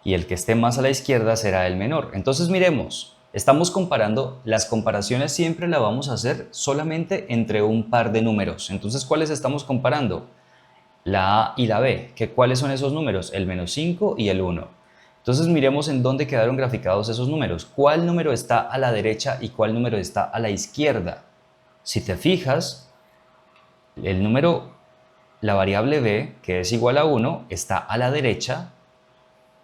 y el que esté más a la izquierda será el menor. Entonces miremos, estamos comparando, las comparaciones siempre las vamos a hacer solamente entre un par de números. Entonces, ¿cuáles estamos comparando? La A y la B. ¿Cuáles son esos números? El menos 5 y el 1. Entonces miremos en dónde quedaron graficados esos números. ¿Cuál número está a la derecha y cuál número está a la izquierda? Si te fijas, la variable B, que es igual a 1, está a la derecha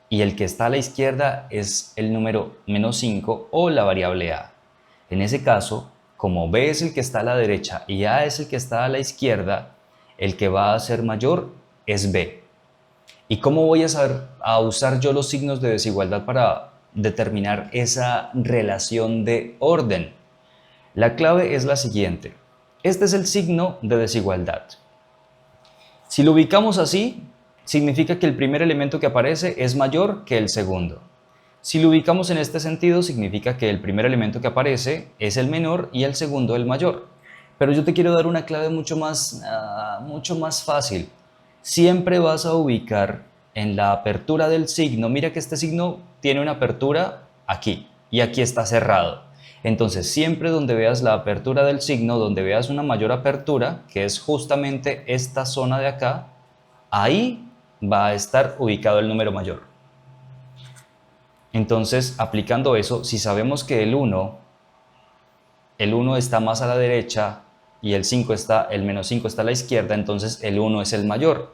y el que está a la izquierda es el número menos 5 o la variable A. En ese caso, como B es el que está a la derecha y A es el que está a la izquierda, el que va a ser mayor es B. ¿Y cómo voy a usar yo los signos de desigualdad para determinar esa relación de orden? La clave es la siguiente. Este es el signo de desigualdad. Si lo ubicamos así, significa que el primer elemento que aparece es mayor que el segundo. Si lo ubicamos en este sentido, significa que el primer elemento que aparece es el menor y el segundo el mayor. Pero yo te quiero dar una clave mucho más fácil. Siempre vas a ubicar en la apertura del signo. Mira que este signo tiene una apertura aquí y aquí está cerrado. Entonces, siempre donde veas la apertura del signo, donde veas una mayor apertura, que es justamente esta zona de acá, ahí va a estar ubicado el número mayor. Entonces, aplicando eso, si sabemos que el 1 está más a la derecha y el menos 5 está a la izquierda, entonces el 1 es el mayor.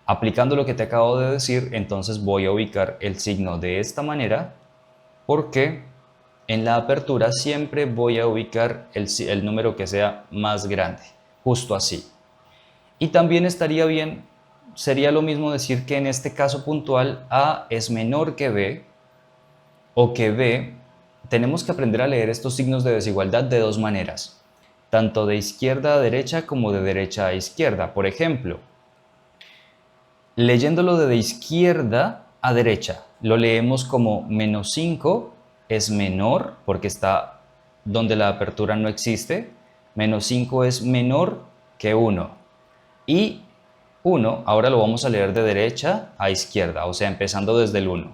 Aplicando lo que te acabo de decir, entonces voy a ubicar el signo de esta manera, porque en la apertura siempre voy a ubicar el número que sea más grande, justo así. Y también estaría bien, sería lo mismo decir que en este caso puntual A es menor que B, o que B, tenemos que aprender a leer estos signos de desigualdad de dos maneras, tanto de izquierda a derecha como de derecha a izquierda. Por ejemplo, leyéndolo de izquierda a derecha, lo leemos como menos 5 es menor, porque está donde la apertura no existe, menos 5 es menor que 1. Y 1, ahora lo vamos a leer de derecha a izquierda, o sea, empezando desde el 1.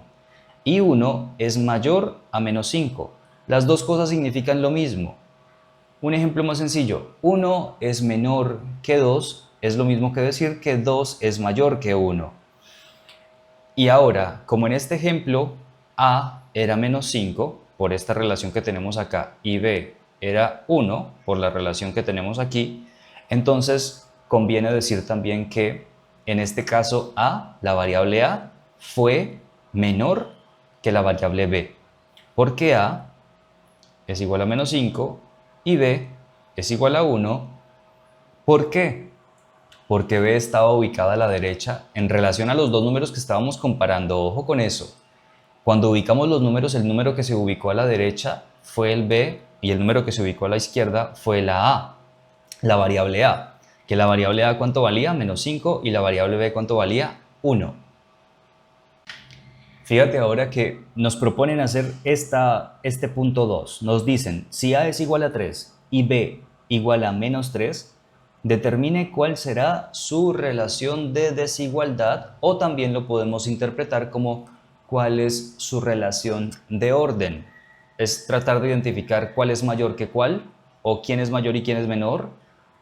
Y 1 es mayor a menos 5. Las dos cosas significan lo mismo. Un ejemplo más sencillo, 1 es menor que 2, es lo mismo que decir que 2 es mayor que 1. Y ahora, como en este ejemplo, A era menos 5 por esta relación que tenemos acá y B era 1 por la relación que tenemos aquí, entonces conviene decir también que en este caso A, la variable A, fue menor que la variable B, porque A es igual a menos 5 y B es igual a 1. ¿Por qué? Porque B estaba ubicada a la derecha en relación a los dos números que estábamos comparando. Ojo con eso. Cuando ubicamos los números, el número que se ubicó a la derecha fue el B y el número que se ubicó a la izquierda fue la A, la variable A. Que la variable A ¿cuánto valía? Menos 5 y la variable B ¿cuánto valía? 1. Fíjate ahora que nos proponen hacer este punto 2. Nos dicen, si A es igual a 3 y B igual a menos 3, determine cuál será su relación de desigualdad, o también lo podemos interpretar como cuál es su relación de orden. Es tratar de identificar cuál es mayor que cuál, o quién es mayor y quién es menor.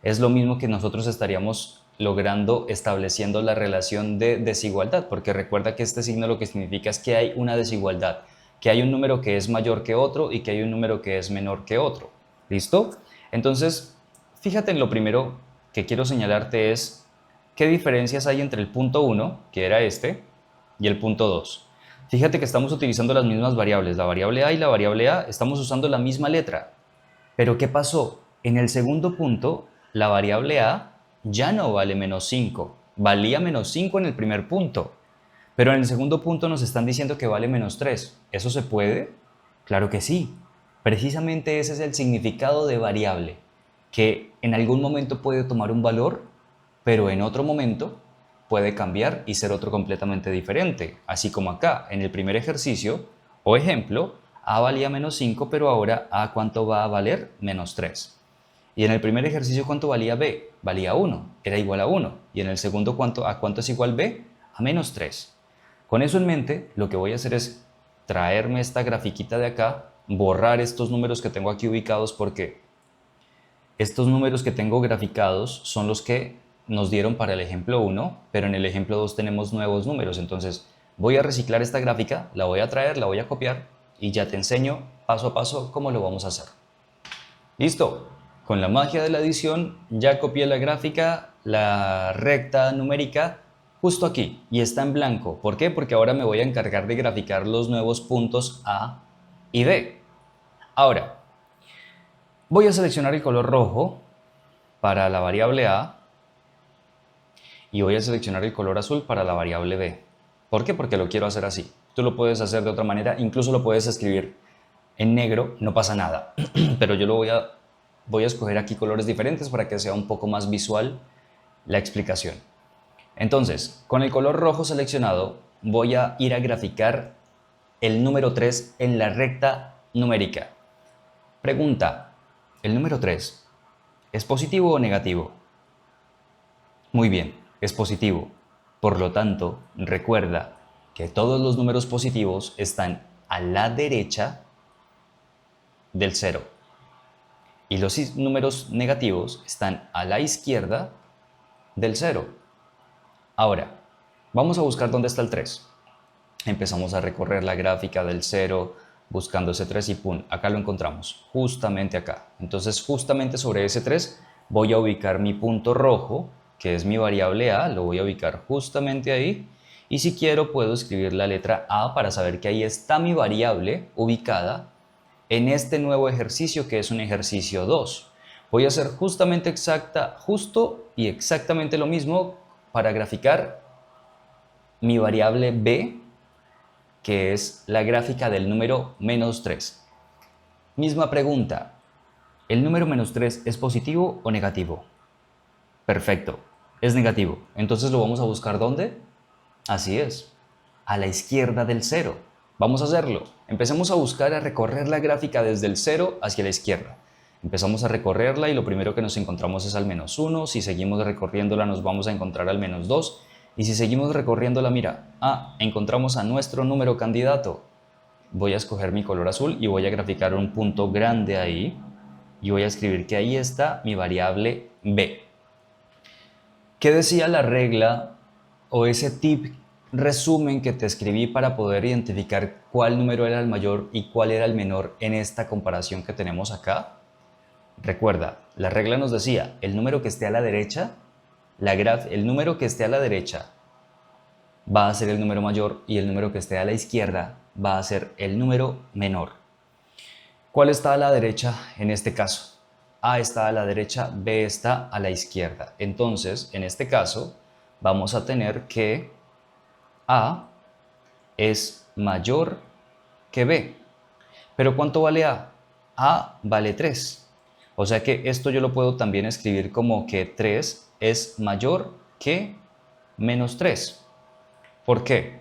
Es lo mismo que nosotros estaríamos logrando estableciendo la relación de desigualdad, porque recuerda que este signo lo que significa es que hay una desigualdad, que hay un número que es mayor que otro y que hay un número que es menor que otro. ¿Listo? Entonces, fíjate en lo primero que quiero señalarte es qué diferencias hay entre el punto 1, que era este, y el punto 2. Fíjate que estamos utilizando las mismas variables, la variable A y la variable A, estamos usando la misma letra. Pero ¿qué pasó? En el segundo punto, la variable A ya no vale menos 5. Valía menos 5 en el primer punto. Pero en el segundo punto nos están diciendo que vale menos 3. ¿Eso se puede? Claro que sí. Precisamente ese es el significado de variable, que en algún momento puede tomar un valor, pero en otro momento puede cambiar y ser otro completamente diferente. Así como acá, en el primer ejercicio o ejemplo, A valía menos 5, pero ahora A ¿cuánto va a valer? Menos 3. Y en el primer ejercicio, ¿cuánto valía B? Valía 1, era igual a 1. Y en el segundo, ¿a cuánto es igual B? A menos 3. Con eso en mente, lo que voy a hacer es traerme esta grafiquita de acá, borrar estos números que tengo aquí ubicados, porque estos números que tengo graficados son los que nos dieron para el ejemplo 1, pero en el ejemplo 2 tenemos nuevos números. Entonces voy a reciclar esta gráfica, la voy a traer, la voy a copiar y ya te enseño paso a paso cómo lo vamos a hacer. ¿Listo? Con la magia de la edición ya copié la gráfica, la recta numérica, justo aquí, y está en blanco. ¿Por qué? Porque ahora me voy a encargar de graficar los nuevos puntos A y B. Ahora, voy a seleccionar el color rojo para la variable A y voy a seleccionar el color azul para la variable B. ¿Por qué? Porque lo quiero hacer así. Tú lo puedes hacer de otra manera, incluso lo puedes escribir en negro, no pasa nada. Pero yo voy a escoger aquí colores diferentes para que sea un poco más visual la explicación. Entonces, con el color rojo seleccionado, voy a ir a graficar el número 3 en la recta numérica. Pregunta, ¿el número 3 es positivo o negativo? Muy bien, es positivo. Por lo tanto, recuerda que todos los números positivos están a la derecha del 0. Y los números negativos están a la izquierda del 0. Ahora, vamos a buscar dónde está el 3. Empezamos a recorrer la gráfica del 0 buscando ese 3 y ¡pum! Acá lo encontramos, justamente acá. Entonces, justamente sobre ese 3 voy a ubicar mi punto rojo, que es mi variable a, lo voy a ubicar justamente ahí. Y si quiero puedo escribir la letra a para saber que ahí está mi variable ubicada en este nuevo ejercicio que es un ejercicio 2. Voy a hacer justo y exactamente lo mismo para graficar mi variable b, que es la gráfica del número menos 3. Misma pregunta, ¿el número menos 3 es positivo o negativo? Perfecto, es negativo. Entonces lo vamos a buscar ¿dónde? Así es, a la izquierda del 0. Vamos a hacerlo. Empecemos a buscar, a recorrer la gráfica desde el 0 hacia la izquierda. Empezamos a recorrerla y lo primero que nos encontramos es al menos 1. Si seguimos recorriéndola nos vamos a encontrar al menos 2. Y si seguimos recorriéndola, mira, encontramos a nuestro número candidato. Voy a escoger mi color azul y voy a graficar un punto grande ahí. Y voy a escribir que ahí está mi variable b. ¿Qué decía la regla o ese tip resumen que te escribí para poder identificar cuál número era el mayor y cuál era el menor en esta comparación que tenemos acá? Recuerda, la regla nos decía, el número que esté a la derecha, el número que esté a la derecha va a ser el número mayor y el número que esté a la izquierda va a ser el número menor. ¿Cuál está a la derecha en este caso? A está a la derecha, B está a la izquierda. Entonces, en este caso, vamos a tener que A es mayor que B. ¿Pero cuánto vale A? A vale 3. O sea que esto yo lo puedo también escribir como que 3 es mayor que menos 3. ¿Por qué?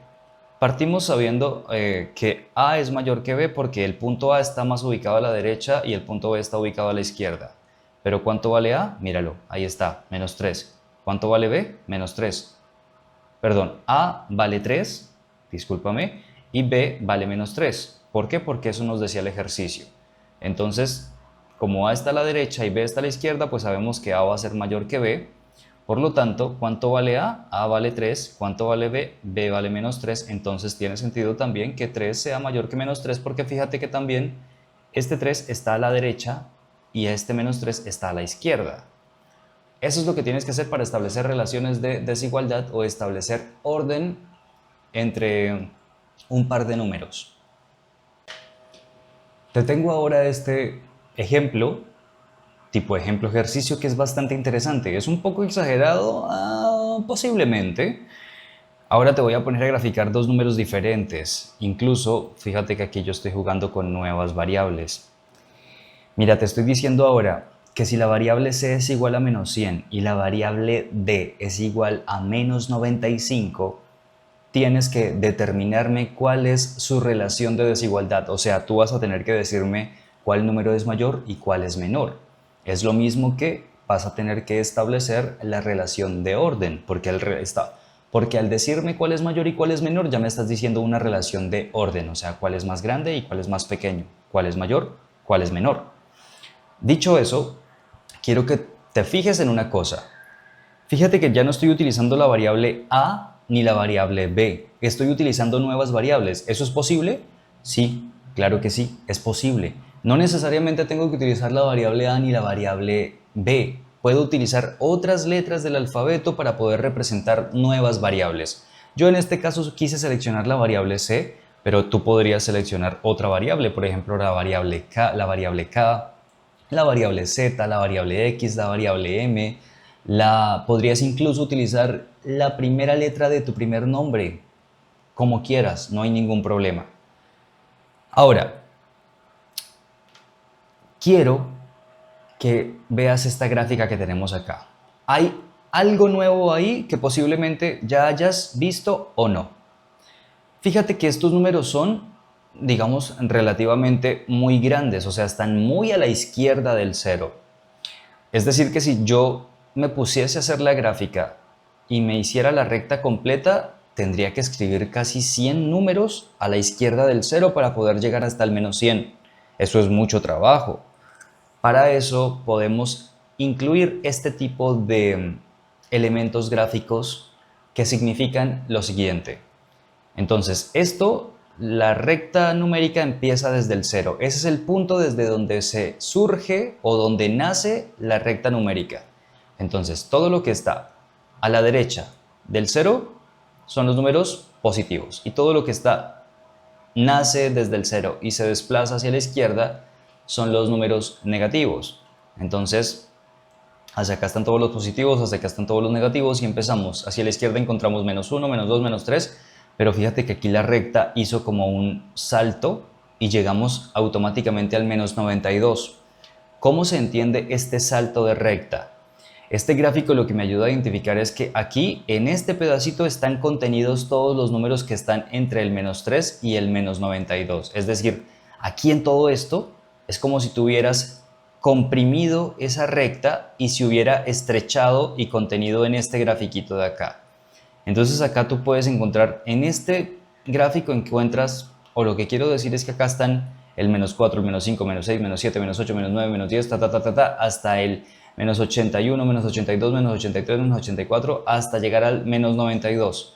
Partimos sabiendo que A es mayor que B porque el punto A está más ubicado a la derecha y el punto B está ubicado a la izquierda. ¿Pero cuánto vale A? Míralo, ahí está, menos 3. ¿Cuánto vale B? Menos 3. Perdón, A vale 3, discúlpame, y B vale menos 3. ¿Por qué? Porque eso nos decía el ejercicio. Entonces, como A está a la derecha y B está a la izquierda, pues sabemos que A va a ser mayor que B. Por lo tanto, ¿cuánto vale A? A vale 3. ¿Cuánto vale B? B vale menos 3. Entonces tiene sentido también que 3 sea mayor que menos 3 porque fíjate que también este 3 está a la derecha y este menos 3 está a la izquierda. Eso es lo que tienes que hacer para establecer relaciones de desigualdad o establecer orden entre un par de números. Te tengo ahora este ejemplo, tipo ejemplo ejercicio, que es bastante interesante. Es un poco exagerado, posiblemente. Ahora te voy a poner a graficar dos números diferentes. Incluso, fíjate que aquí yo estoy jugando con nuevas variables. Mira, te estoy diciendo ahora que si la variable c es igual a menos 100 y la variable d es igual a menos 95, tienes que determinarme cuál es su relación de desigualdad. O sea, tú vas a tener que decirme cuál número es mayor y cuál es menor. Es lo mismo que vas a tener que establecer la relación de orden, porque al decirme cuál es mayor y cuál es menor, ya me estás diciendo una relación de orden, o sea, cuál es más grande y cuál es más pequeño, cuál es mayor, cuál es menor. Dicho eso, quiero que te fijes en una cosa. Fíjate que ya no estoy utilizando la variable a ni la variable b. Estoy utilizando nuevas variables. ¿Eso es posible? Sí, claro que sí, es posible. No necesariamente tengo que utilizar la variable a ni la variable b. Puedo utilizar otras letras del alfabeto para poder representar nuevas variables. Yo en este caso quise seleccionar la variable c, pero tú podrías seleccionar otra variable, por ejemplo la variable k, la variable z, la variable x, la variable m. Podrías incluso utilizar la primera letra de tu primer nombre, como quieras, no hay ningún problema. Ahora, quiero que veas esta gráfica que tenemos acá. Hay algo nuevo ahí que posiblemente ya hayas visto o no. Fíjate que estos números son, digamos, relativamente muy grandes, o sea, están muy a la izquierda del 0. Es decir, que si yo me pusiese a hacer la gráfica y me hiciera la recta completa, tendría que escribir casi 100 números a la izquierda del 0 para poder llegar hasta el menos 100. Eso es mucho trabajo. Para eso podemos incluir este tipo de elementos gráficos que significan lo siguiente. Entonces, la recta numérica empieza desde el 0. Ese es el punto desde donde se surge o donde nace la recta numérica. Entonces, todo lo que está a la derecha del 0 son los números positivos. Y todo lo que nace desde el 0 y se desplaza hacia la izquierda son los números negativos. Entonces, hacia acá están todos los positivos, hacia acá están todos los negativos y empezamos. Hacia la izquierda encontramos -1, -2, -3, pero fíjate que aquí la recta hizo como un salto y llegamos automáticamente al -92. ¿Cómo se entiende este salto de recta? Este gráfico lo que me ayuda a identificar es que aquí, en este pedacito, están contenidos todos los números que están entre el -3 y el -92. Es decir, aquí en todo esto es como si tuvieras comprimido esa recta y se hubiera estrechado y contenido en este grafiquito de acá. Entonces acá tú puedes encontrar, en este gráfico encuentras, o lo que quiero decir es que acá están el -4, el -5, -6, -7, -8, -9, -10, hasta el -81, -82, -83, -84, hasta llegar al -92.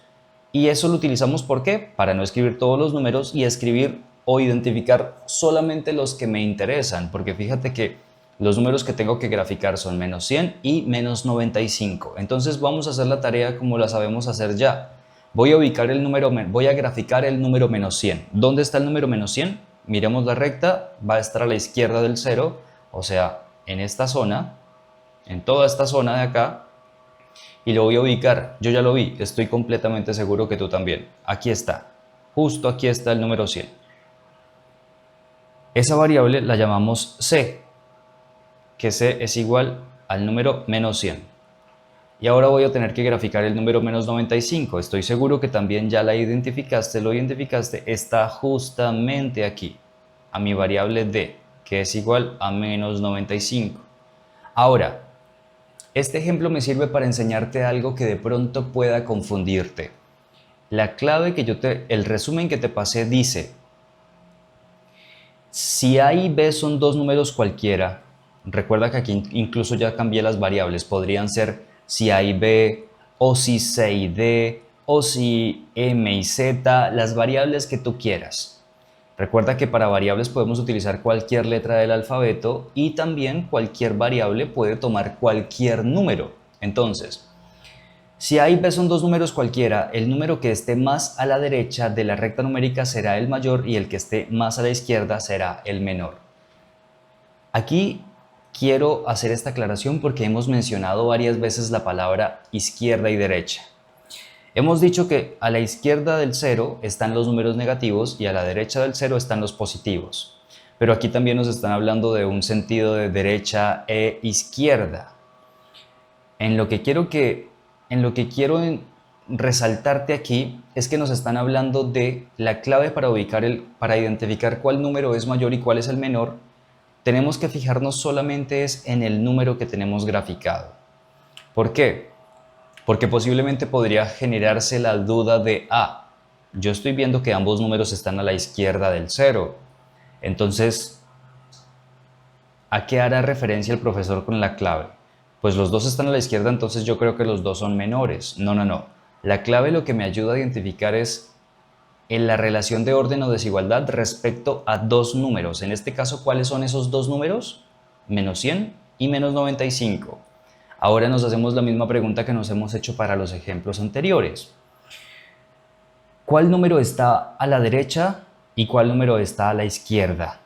Y eso lo utilizamos ¿por qué? Para no escribir todos los números y escribir o identificar solamente los que me interesan, porque fíjate que los números que tengo que graficar son -100 y -95. Entonces vamos a hacer la tarea como la sabemos hacer ya. Voy a graficar el número -100. ¿Dónde está el número -100? Miremos la recta, va a estar a la izquierda del 0, o sea, en esta zona, en toda esta zona de acá, y lo voy a ubicar. Yo ya lo vi, estoy completamente seguro que tú también. Aquí está, justo aquí está el número 100. Esa variable la llamamos C, que C es igual al número -100. Y ahora voy a tener que graficar el número -95. Estoy seguro que también ya lo identificaste, está justamente aquí, a mi variable D, que es igual a -95. Ahora, este ejemplo me sirve para enseñarte algo que de pronto pueda confundirte. La clave el resumen que te pasé dice, si A y B son dos números cualquiera, recuerda que aquí incluso ya cambié las variables, podrían ser si A y B, o si C y D, o si M y Z, las variables que tú quieras. Recuerda que para variables podemos utilizar cualquier letra del alfabeto y también cualquier variable puede tomar cualquier número. Entonces, si A y B son dos números cualquiera, el número que esté más a la derecha de la recta numérica será el mayor y el que esté más a la izquierda será el menor. Aquí quiero hacer esta aclaración porque hemos mencionado varias veces la palabra izquierda y derecha. Hemos dicho que a la izquierda del 0 están los números negativos y a la derecha del 0 están los positivos. Pero aquí también nos están hablando de un sentido de derecha e izquierda. En lo que quiero resaltarte aquí es que nos están hablando de la clave para identificar cuál número es mayor y cuál es el menor. Tenemos que fijarnos solamente en el número que tenemos graficado. ¿Por qué? Porque posiblemente podría generarse la duda de, yo estoy viendo que ambos números están a la izquierda del 0. Entonces, ¿a qué hará referencia el profesor con la clave? Pues los dos están a la izquierda, entonces yo creo que los dos son menores. No. La clave lo que me ayuda a identificar es en la relación de orden o desigualdad respecto a dos números. En este caso, ¿cuáles son esos dos números? -100 y -95. Ahora nos hacemos la misma pregunta que nos hemos hecho para los ejemplos anteriores. ¿Cuál número está a la derecha y cuál número está a la izquierda?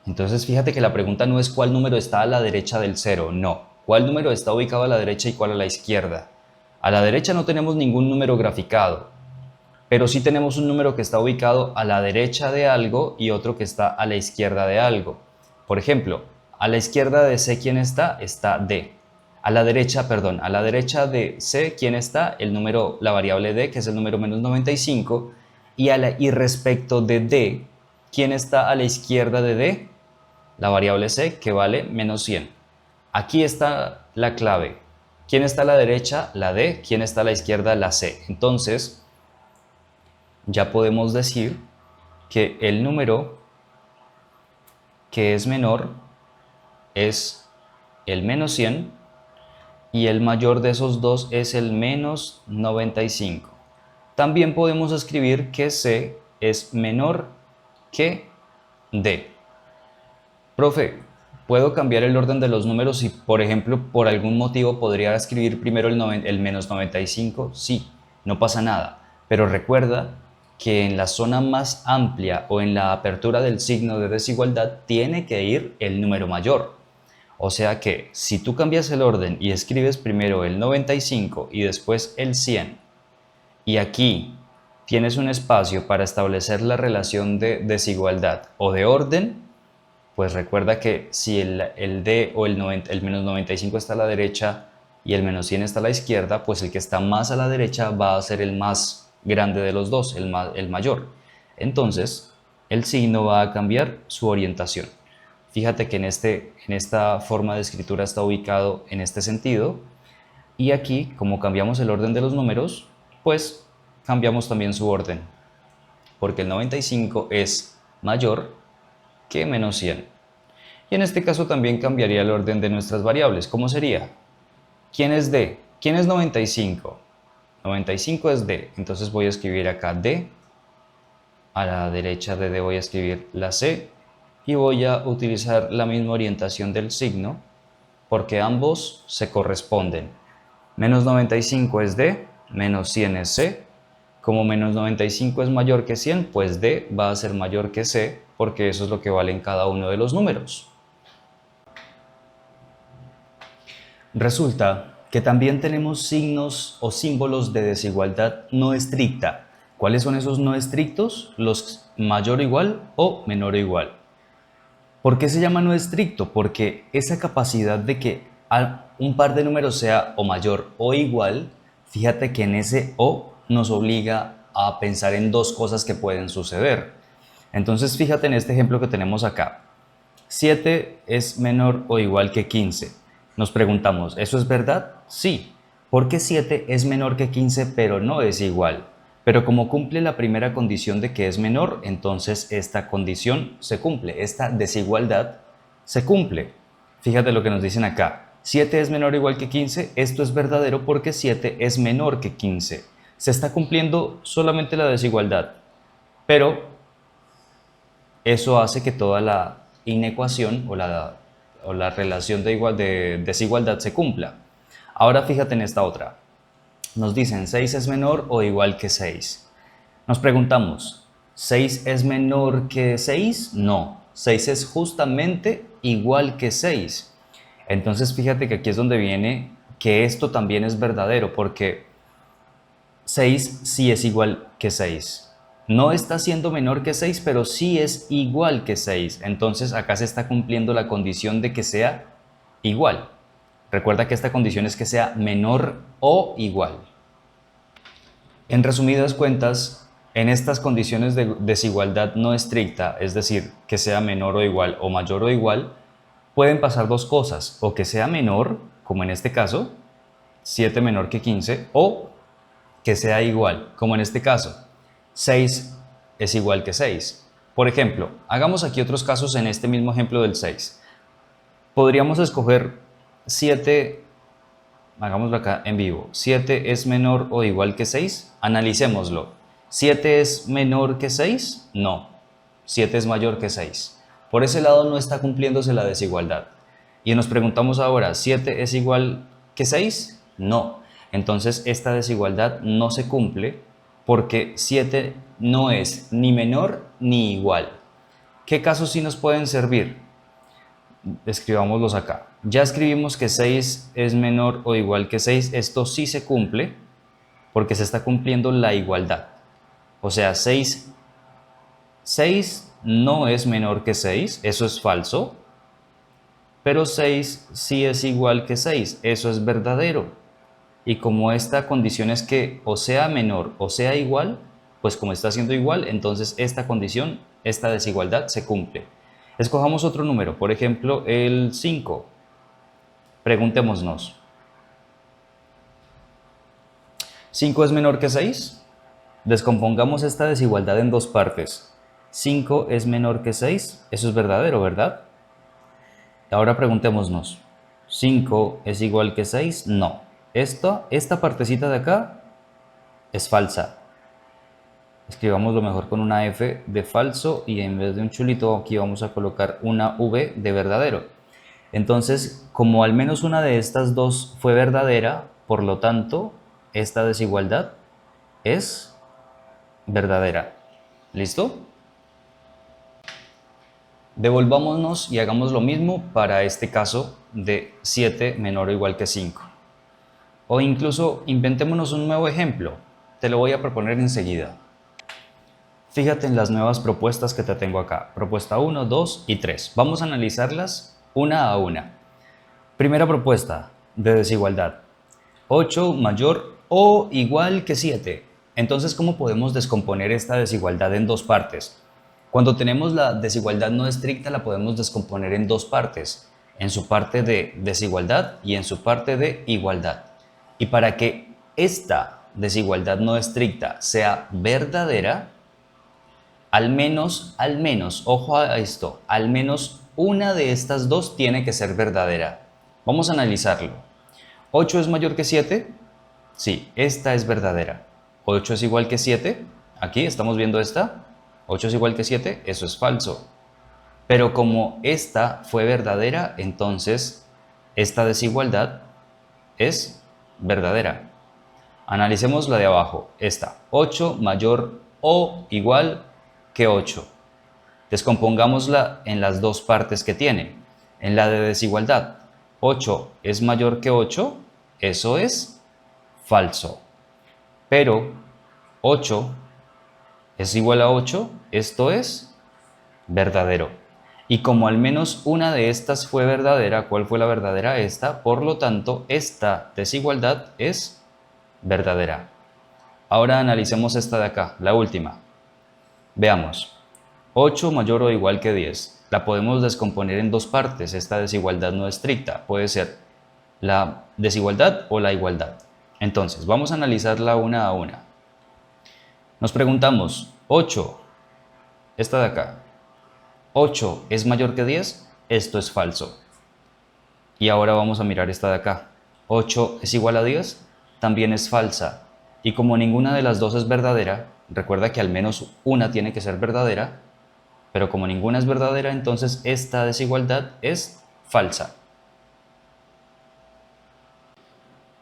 Entonces fíjate que la pregunta no es cuál número está a la derecha del 0, no. ¿Cuál número está ubicado a la derecha y cuál a la izquierda? A la derecha no tenemos ningún número graficado, pero sí tenemos un número que está ubicado a la derecha de algo y otro que está a la izquierda de algo. Por ejemplo, a la izquierda de C, ¿quién está? Está D. A la derecha de C, ¿quién está? La variable D, que es el número -95. Y respecto de D, ¿quién está a la izquierda de D? La variable C, que vale -100. Aquí está la clave. ¿Quién está a la derecha? La D. ¿Quién está a la izquierda? La C. Entonces, ya podemos decir que el número que es menor es el menos 100 y el mayor de esos dos es el menos 95. También podemos escribir que C es menor que D. Profe, ¿puedo cambiar el orden de los números si, por ejemplo, por algún motivo podría escribir primero el menos 95? Sí, no pasa nada. Pero recuerda que en la zona más amplia o en la apertura del signo de desigualdad tiene que ir el número mayor. O sea que si tú cambias el orden y escribes primero el 95 y después el 100, y aquí tienes un espacio para establecer la relación de desigualdad o de orden, pues recuerda que si el D o el menos 95 está a la derecha y el menos 100 está a la izquierda, pues el que está más a la derecha va a ser el más grande de los dos, el mayor. Entonces, el signo va a cambiar su orientación. Fíjate que en esta forma de escritura está ubicado en este sentido, y aquí, como cambiamos el orden de los números, pues cambiamos también su orden, porque el 95 es mayor que menos 100. Y en este caso también cambiaría el orden de nuestras variables. ¿Cómo sería? ¿Quién es D? ¿Quién es 95? 95 es D. Entonces voy a escribir acá D. A la derecha de D voy a escribir la C. Y voy a utilizar la misma orientación del signo, porque ambos se corresponden. Menos 95 es D, menos 100 es C. Como menos 95 es mayor que 100, pues D va a ser mayor que C, porque eso es lo que vale en cada uno de los números. Resulta que también tenemos signos o símbolos de desigualdad no estricta. ¿Cuáles son esos no estrictos? Los mayor o igual o menor o igual. ¿Por qué se llama no estricto? Porque esa capacidad de que un par de números sea o mayor o igual, fíjate que en ese o nos obliga a pensar en dos cosas que pueden suceder. Entonces fíjate en este ejemplo que tenemos acá. 7 es menor o igual que 15. Nos preguntamos, ¿eso es verdad? Sí. ¿Por qué 7 es menor que 15 pero no es igual? Pero como cumple la primera condición de que es menor, entonces esta condición se cumple, esta desigualdad se cumple. Fíjate lo que nos dicen acá. 7 es menor o igual que 15, esto es verdadero porque 7 es menor que 15. Se está cumpliendo solamente la desigualdad, pero eso hace que toda la inecuación o la relación de desigualdad se cumpla. Ahora fíjate en esta otra. Nos dicen 6 es menor o igual que 6. Nos preguntamos, ¿6 es menor que 6? No, 6 es justamente igual que 6. Entonces fíjate que aquí es donde viene que esto también es verdadero, porque 6 sí es igual que 6. No está siendo menor que 6, pero sí es igual que 6. Entonces acá se está cumpliendo la condición de que sea igual. Recuerda que esta condición es que sea menor o igual. En resumidas cuentas, en estas condiciones de desigualdad no estricta, es decir, que sea menor o igual o mayor o igual, pueden pasar dos cosas, o que sea menor, como en este caso, 7 menor que 15, o que sea igual, como en este caso, 6 es igual que 6. Por ejemplo, hagamos aquí otros casos en este mismo ejemplo del 6. Podríamos escoger 7, hagámoslo acá en vivo. 7 es menor o igual que 6. Analicémoslo. ¿7 es menor que 6? No. 7 es mayor que 6. Por ese lado no está cumpliéndose la desigualdad. Y nos preguntamos ahora, ¿7 es igual que 6? No. Entonces esta desigualdad no se cumple porque 7 no es ni menor ni igual. ¿Qué casos sí nos pueden servir? Escribámoslos acá. Ya escribimos que 6 es menor o igual que 6. Esto sí se cumple porque se está cumpliendo la igualdad. O sea, 6 no es menor que 6, eso es falso. Pero 6 sí es igual que 6, eso es verdadero. Y como esta condición es que o sea menor o sea igual, pues como está siendo igual, entonces esta condición, esta desigualdad se cumple. Escojamos otro número, por ejemplo el 5. Preguntémonos, ¿5 es menor que 6? Descompongamos esta desigualdad en dos partes. 5 es menor que 6. Eso es verdadero, ¿verdad? Ahora preguntémonos, ¿5 es igual que 6? No. Esta partecita de acá es falsa. Escribámoslo mejor con una F de falso y en vez de un chulito aquí vamos a colocar una V de verdadero. Entonces, como al menos una de estas dos fue verdadera, por lo tanto, esta desigualdad es verdadera. ¿Listo? Devolvámonos y hagamos lo mismo para este caso de 7 menor o igual que 5. O incluso inventémonos un nuevo ejemplo. Te lo voy a proponer enseguida. Fíjate en las nuevas propuestas que te tengo acá. Propuesta 1, 2 y 3. Vamos a analizarlas una a una. Primera propuesta de desigualdad. 8 mayor o igual que 7. Entonces, ¿cómo podemos descomponer esta desigualdad en dos partes? Cuando tenemos la desigualdad no estricta, la podemos descomponer en dos partes, en su parte de desigualdad y en su parte de igualdad. Y para que esta desigualdad no estricta sea verdadera, al menos, ojo a esto, al menos una de estas dos tiene que ser verdadera. Vamos a analizarlo. ¿8 es mayor que 7? Sí, esta es verdadera. ¿8 es igual que 7? Aquí estamos viendo esta. 8 es igual que 7, eso es falso. Pero como esta fue verdadera, entonces esta desigualdad es verdadera. Analicemos la de abajo, esta. 8 mayor o igual que 8. Descompongámosla en las dos partes que tiene. En la de desigualdad, 8 es mayor que 8, eso es falso. Pero 8 es igual a 8, esto es verdadero. Y como al menos una de estas fue verdadera, ¿cuál fue la verdadera? Esta. Por lo tanto, esta desigualdad es verdadera. Ahora analicemos esta de acá, la última. Veamos. 8 mayor o igual que 10. La podemos descomponer en dos partes. Esta desigualdad no estricta. Puede ser la desigualdad o la igualdad. Entonces, vamos a analizarla una a una. Nos preguntamos, 8, esta de acá, 8 es mayor que 10, esto es falso. Y ahora vamos a mirar esta de acá, 8 es igual a 10, también es falsa. Y como ninguna de las dos es verdadera, recuerda que al menos una tiene que ser verdadera, pero como ninguna es verdadera, entonces esta desigualdad es falsa.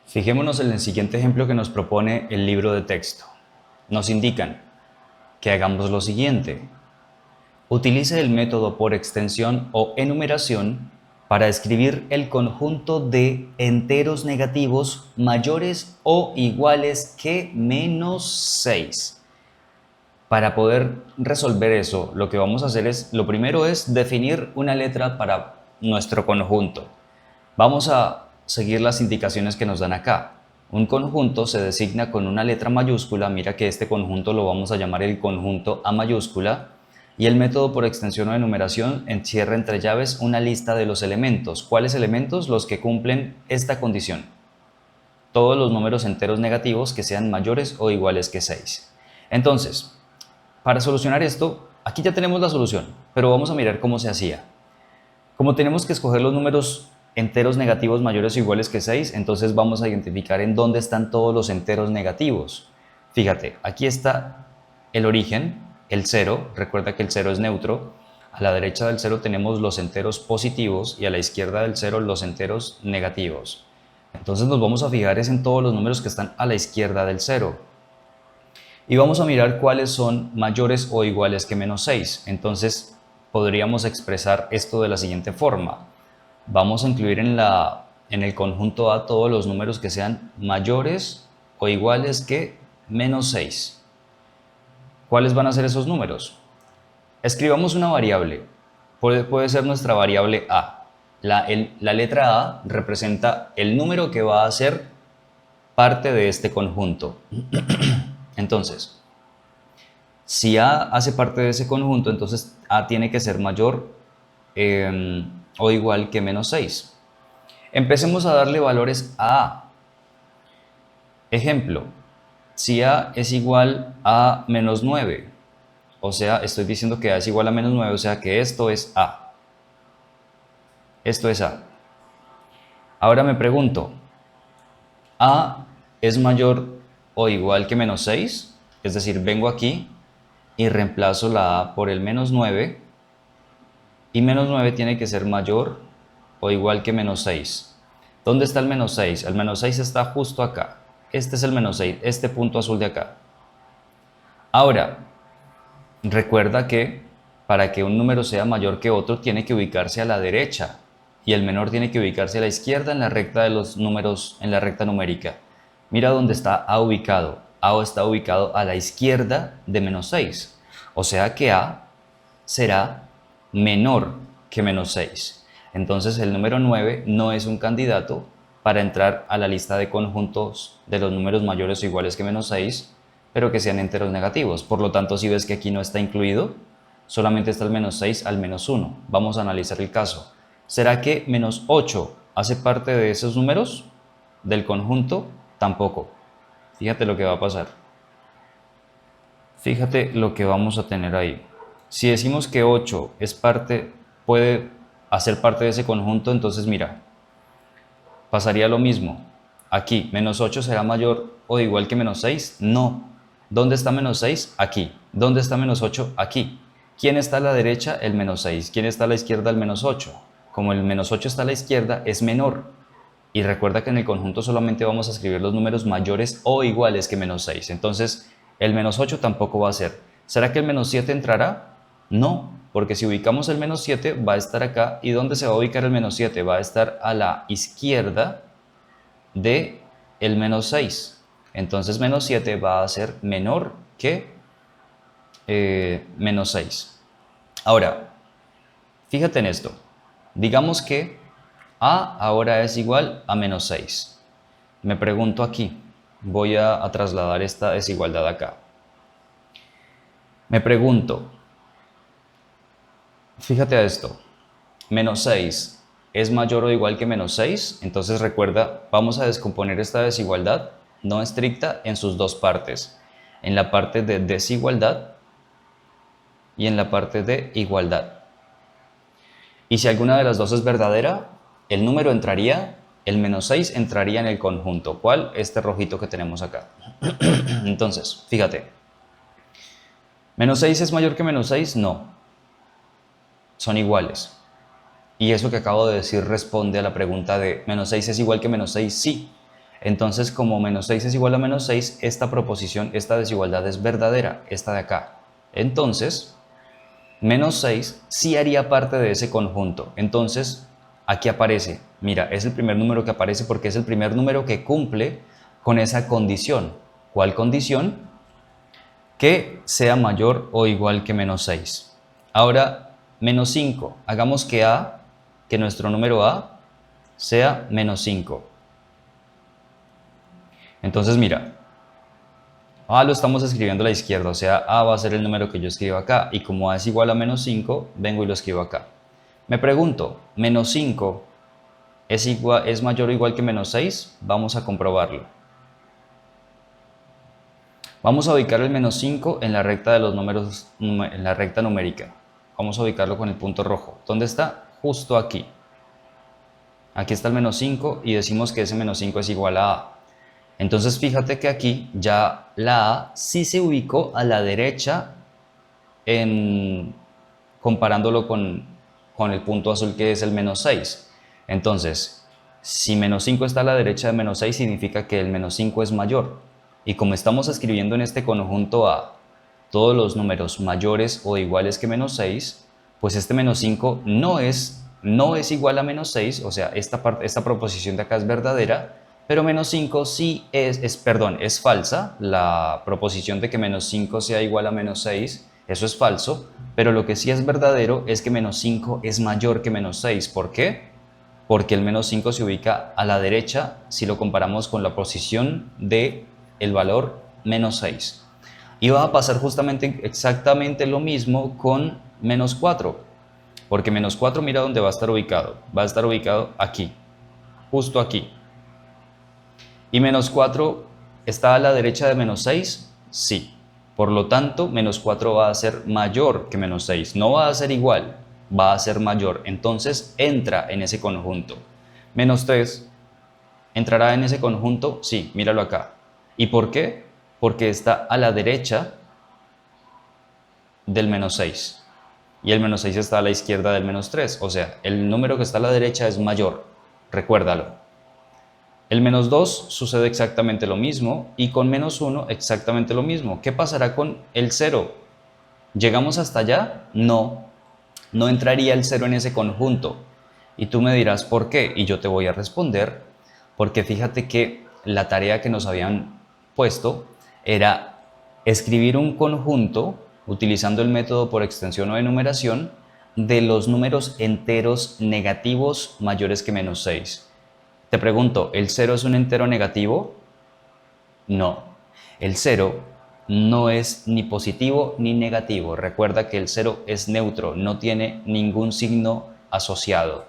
Fijémonos en el siguiente ejemplo que nos propone el libro de texto. Nos indican que hagamos lo siguiente. Utilice el método por extensión o enumeración para escribir el conjunto de enteros negativos mayores o iguales que menos 6. Para poder resolver eso, lo que vamos a hacer es, lo primero es definir una letra para nuestro conjunto. Vamos a seguir las indicaciones que nos dan acá. Un conjunto se designa con una letra mayúscula, mira que este conjunto lo vamos a llamar el conjunto A mayúscula, y el método por extensión o enumeración encierra entre llaves una lista de los elementos. ¿Cuáles elementos? Los que cumplen esta condición. Todos los números enteros negativos que sean mayores o iguales que 6. Entonces, para solucionar esto, aquí ya tenemos la solución, pero vamos a mirar cómo se hacía. Como tenemos que escoger los números enteros negativos mayores o iguales que 6, entonces vamos a identificar en dónde están todos los enteros negativos. Fíjate, aquí está el origen, el 0, recuerda que el 0 es neutro. A la derecha del 0 tenemos los enteros positivos y a la izquierda del 0 los enteros negativos. Entonces nos vamos a fijar en todos los números que están a la izquierda del 0. Y vamos a mirar cuáles son mayores o iguales que menos 6. Entonces podríamos expresar esto de la siguiente forma. Vamos a incluir en el conjunto A todos los números que sean mayores o iguales que menos 6. ¿Cuáles van a ser esos números? Escribamos una variable. Puede ser nuestra variable A. La letra A representa el número que va a ser parte de este conjunto. Entonces, si A hace parte de ese conjunto, entonces A tiene que ser mayor o igual que menos 6. Empecemos a darle valores a A. Ejemplo, si A es igual a menos 9, o sea, estoy diciendo que A es igual a menos 9, o sea que esto es A. Esto es A. Ahora me pregunto, ¿A es mayor o igual que menos 6? Es decir, vengo aquí y reemplazo la A por el menos 9, y menos 9 tiene que ser mayor o igual que menos 6. ¿Dónde está el menos 6? El menos 6 está justo acá. Este es el menos 6, este punto azul de acá. Ahora, recuerda que para que un número sea mayor que otro tiene que ubicarse a la derecha y el menor tiene que ubicarse a la izquierda en la recta de los números, en la recta numérica. Mira dónde está A ubicado. A está ubicado a la izquierda de menos 6. O sea que A será menor que menos 6. Entonces el número 9 no es un candidato para entrar a la lista de conjuntos de los números mayores o iguales que menos 6, pero que sean enteros negativos. Por lo tanto, si ves que aquí no está incluido, solamente está el menos 6 al menos 1. Vamos a analizar el caso. ¿Será que menos 8 hace parte de esos números? ¿Del conjunto? Tampoco. Fíjate lo que va a pasar. Fíjate lo que vamos a tener ahí. Si decimos que 8 es parte, puede hacer parte de ese conjunto, entonces mira, pasaría lo mismo. Aquí, menos 8 será mayor o igual que menos 6. No. ¿Dónde está menos 6? Aquí. ¿Dónde está menos 8? Aquí. ¿Quién está a la derecha? El menos 6. ¿Quién está a la izquierda? El menos 8. Como el menos 8 está a la izquierda, es menor. Y recuerda que en el conjunto solamente vamos a escribir los números mayores o iguales que menos 6. Entonces, el menos 8 tampoco va a ser. ¿Será que el menos 7 entrará? No, porque si ubicamos el menos 7 va a estar acá. ¿Y dónde se va a ubicar el menos 7? Va a estar a la izquierda de el menos 6. Entonces menos 7 va a ser menor que menos 6. Ahora, fíjate en esto. Digamos que A ahora es igual a menos 6. Me pregunto aquí, voy a trasladar esta desigualdad acá. Me pregunto, fíjate a esto, menos 6 es mayor o igual que menos 6, entonces recuerda, vamos a descomponer esta desigualdad no estricta en sus dos partes, en la parte de desigualdad y en la parte de igualdad. Y si alguna de las dos es verdadera, el número entraría, el menos 6 entraría en el conjunto. ¿Cuál? Este rojito que tenemos acá. Entonces, fíjate. ¿Menos 6 es mayor que menos 6? No. Son iguales. Y eso que acabo de decir responde a la pregunta de ¿menos 6 es igual que menos 6? Sí. Entonces, como menos 6 es igual a menos 6, esta proposición, esta desigualdad es verdadera, esta de acá. Entonces, menos 6 sí haría parte de ese conjunto. Entonces, aquí aparece, mira, es el primer número que aparece porque es el primer número que cumple con esa condición. ¿Cuál condición? Que sea mayor o igual que menos 6. Ahora, menos 5. Hagamos que A, que nuestro número A, sea menos 5. Entonces, mira, A lo estamos escribiendo a la izquierda, o sea, A va a ser el número que yo escribo acá, y como A es igual a menos 5, vengo y lo escribo acá. Me pregunto, ¿menos 5 es mayor o igual que menos 6? Vamos a comprobarlo. Vamos a ubicar el menos 5 en la recta de los números, en la recta numérica. Vamos a ubicarlo con el punto rojo. ¿Dónde está? Justo aquí. Aquí está el menos 5 y decimos que ese menos 5 es igual a A. Entonces fíjate que aquí ya la A sí se ubicó a la derecha comparándolo con el punto azul que es el menos 6. Entonces, si menos 5 está a la derecha de menos 6 significa que el menos 5 es mayor. Y como estamos escribiendo en este conjunto A todos los números mayores o iguales que menos 6, pues este menos 5 no es igual a menos 6, o sea, esta proposición de acá es verdadera, pero menos 5 sí es falsa. La proposición de que menos 5 sea igual a menos 6, eso es falso, pero lo que sí es verdadero es que menos 5 es mayor que menos 6. ¿Por qué? Porque el menos 5 se ubica a la derecha si lo comparamos con la posición de el valor menos 6. Y va a pasar justamente exactamente lo mismo con menos 4, porque menos 4 mira dónde va a estar ubicado. Va a estar ubicado aquí, justo aquí. ¿Y menos 4 está a la derecha de menos 6? Sí. Por lo tanto, menos 4 va a ser mayor que menos 6. No va a ser igual, va a ser mayor. Entonces entra en ese conjunto. Menos 3 entrará en ese conjunto, sí, míralo acá. ¿Y por qué? Porque está a la derecha del menos 6. Y el menos 6 está a la izquierda del menos 3. O sea, el número que está a la derecha es mayor. Recuérdalo. El menos 2 sucede exactamente lo mismo y con menos 1 exactamente lo mismo. ¿Qué pasará con el 0? ¿Llegamos hasta allá? No, no entraría el 0 en ese conjunto. Y tú me dirás por qué, y yo te voy a responder, porque fíjate que la tarea que nos habían puesto era escribir un conjunto utilizando el método por extensión o enumeración de los números enteros negativos mayores que menos 6. Te pregunto, ¿el 0 es un entero negativo? No. El 0 no es ni positivo ni negativo. Recuerda que el 0 es neutro, no tiene ningún signo asociado.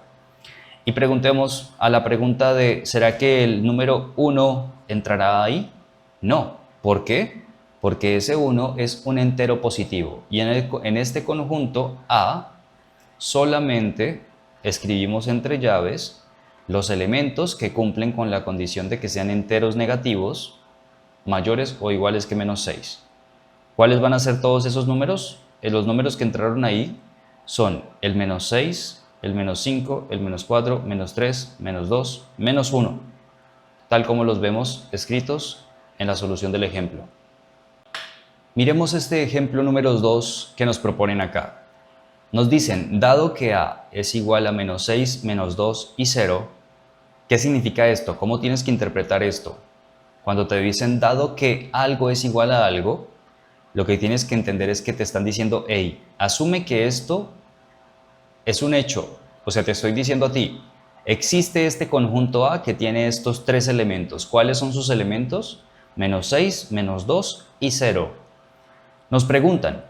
Y preguntemos a la pregunta de, ¿será que el número 1 entrará ahí? No. ¿Por qué? Porque ese 1 es un entero positivo. Y en este conjunto A solamente escribimos entre llaves los elementos que cumplen con la condición de que sean enteros negativos mayores o iguales que menos 6. ¿Cuáles van a ser todos esos números? Los números que entraron ahí son el menos 6, el menos 5, el menos 4, menos 3, menos 2, menos 1, tal como los vemos escritos en la solución del ejemplo. Miremos este ejemplo número 2 que nos proponen acá. Nos dicen, dado que A es igual a menos 6, menos 2 y 0, ¿qué significa esto? ¿Cómo tienes que interpretar esto? Cuando te dicen, dado que algo es igual a algo, lo que tienes que entender es que te están diciendo, hey, asume que esto es un hecho. O sea, te estoy diciendo a ti, existe este conjunto A que tiene estos tres elementos. ¿Cuáles son sus elementos? Menos 6, menos 2 y 0. Nos preguntan,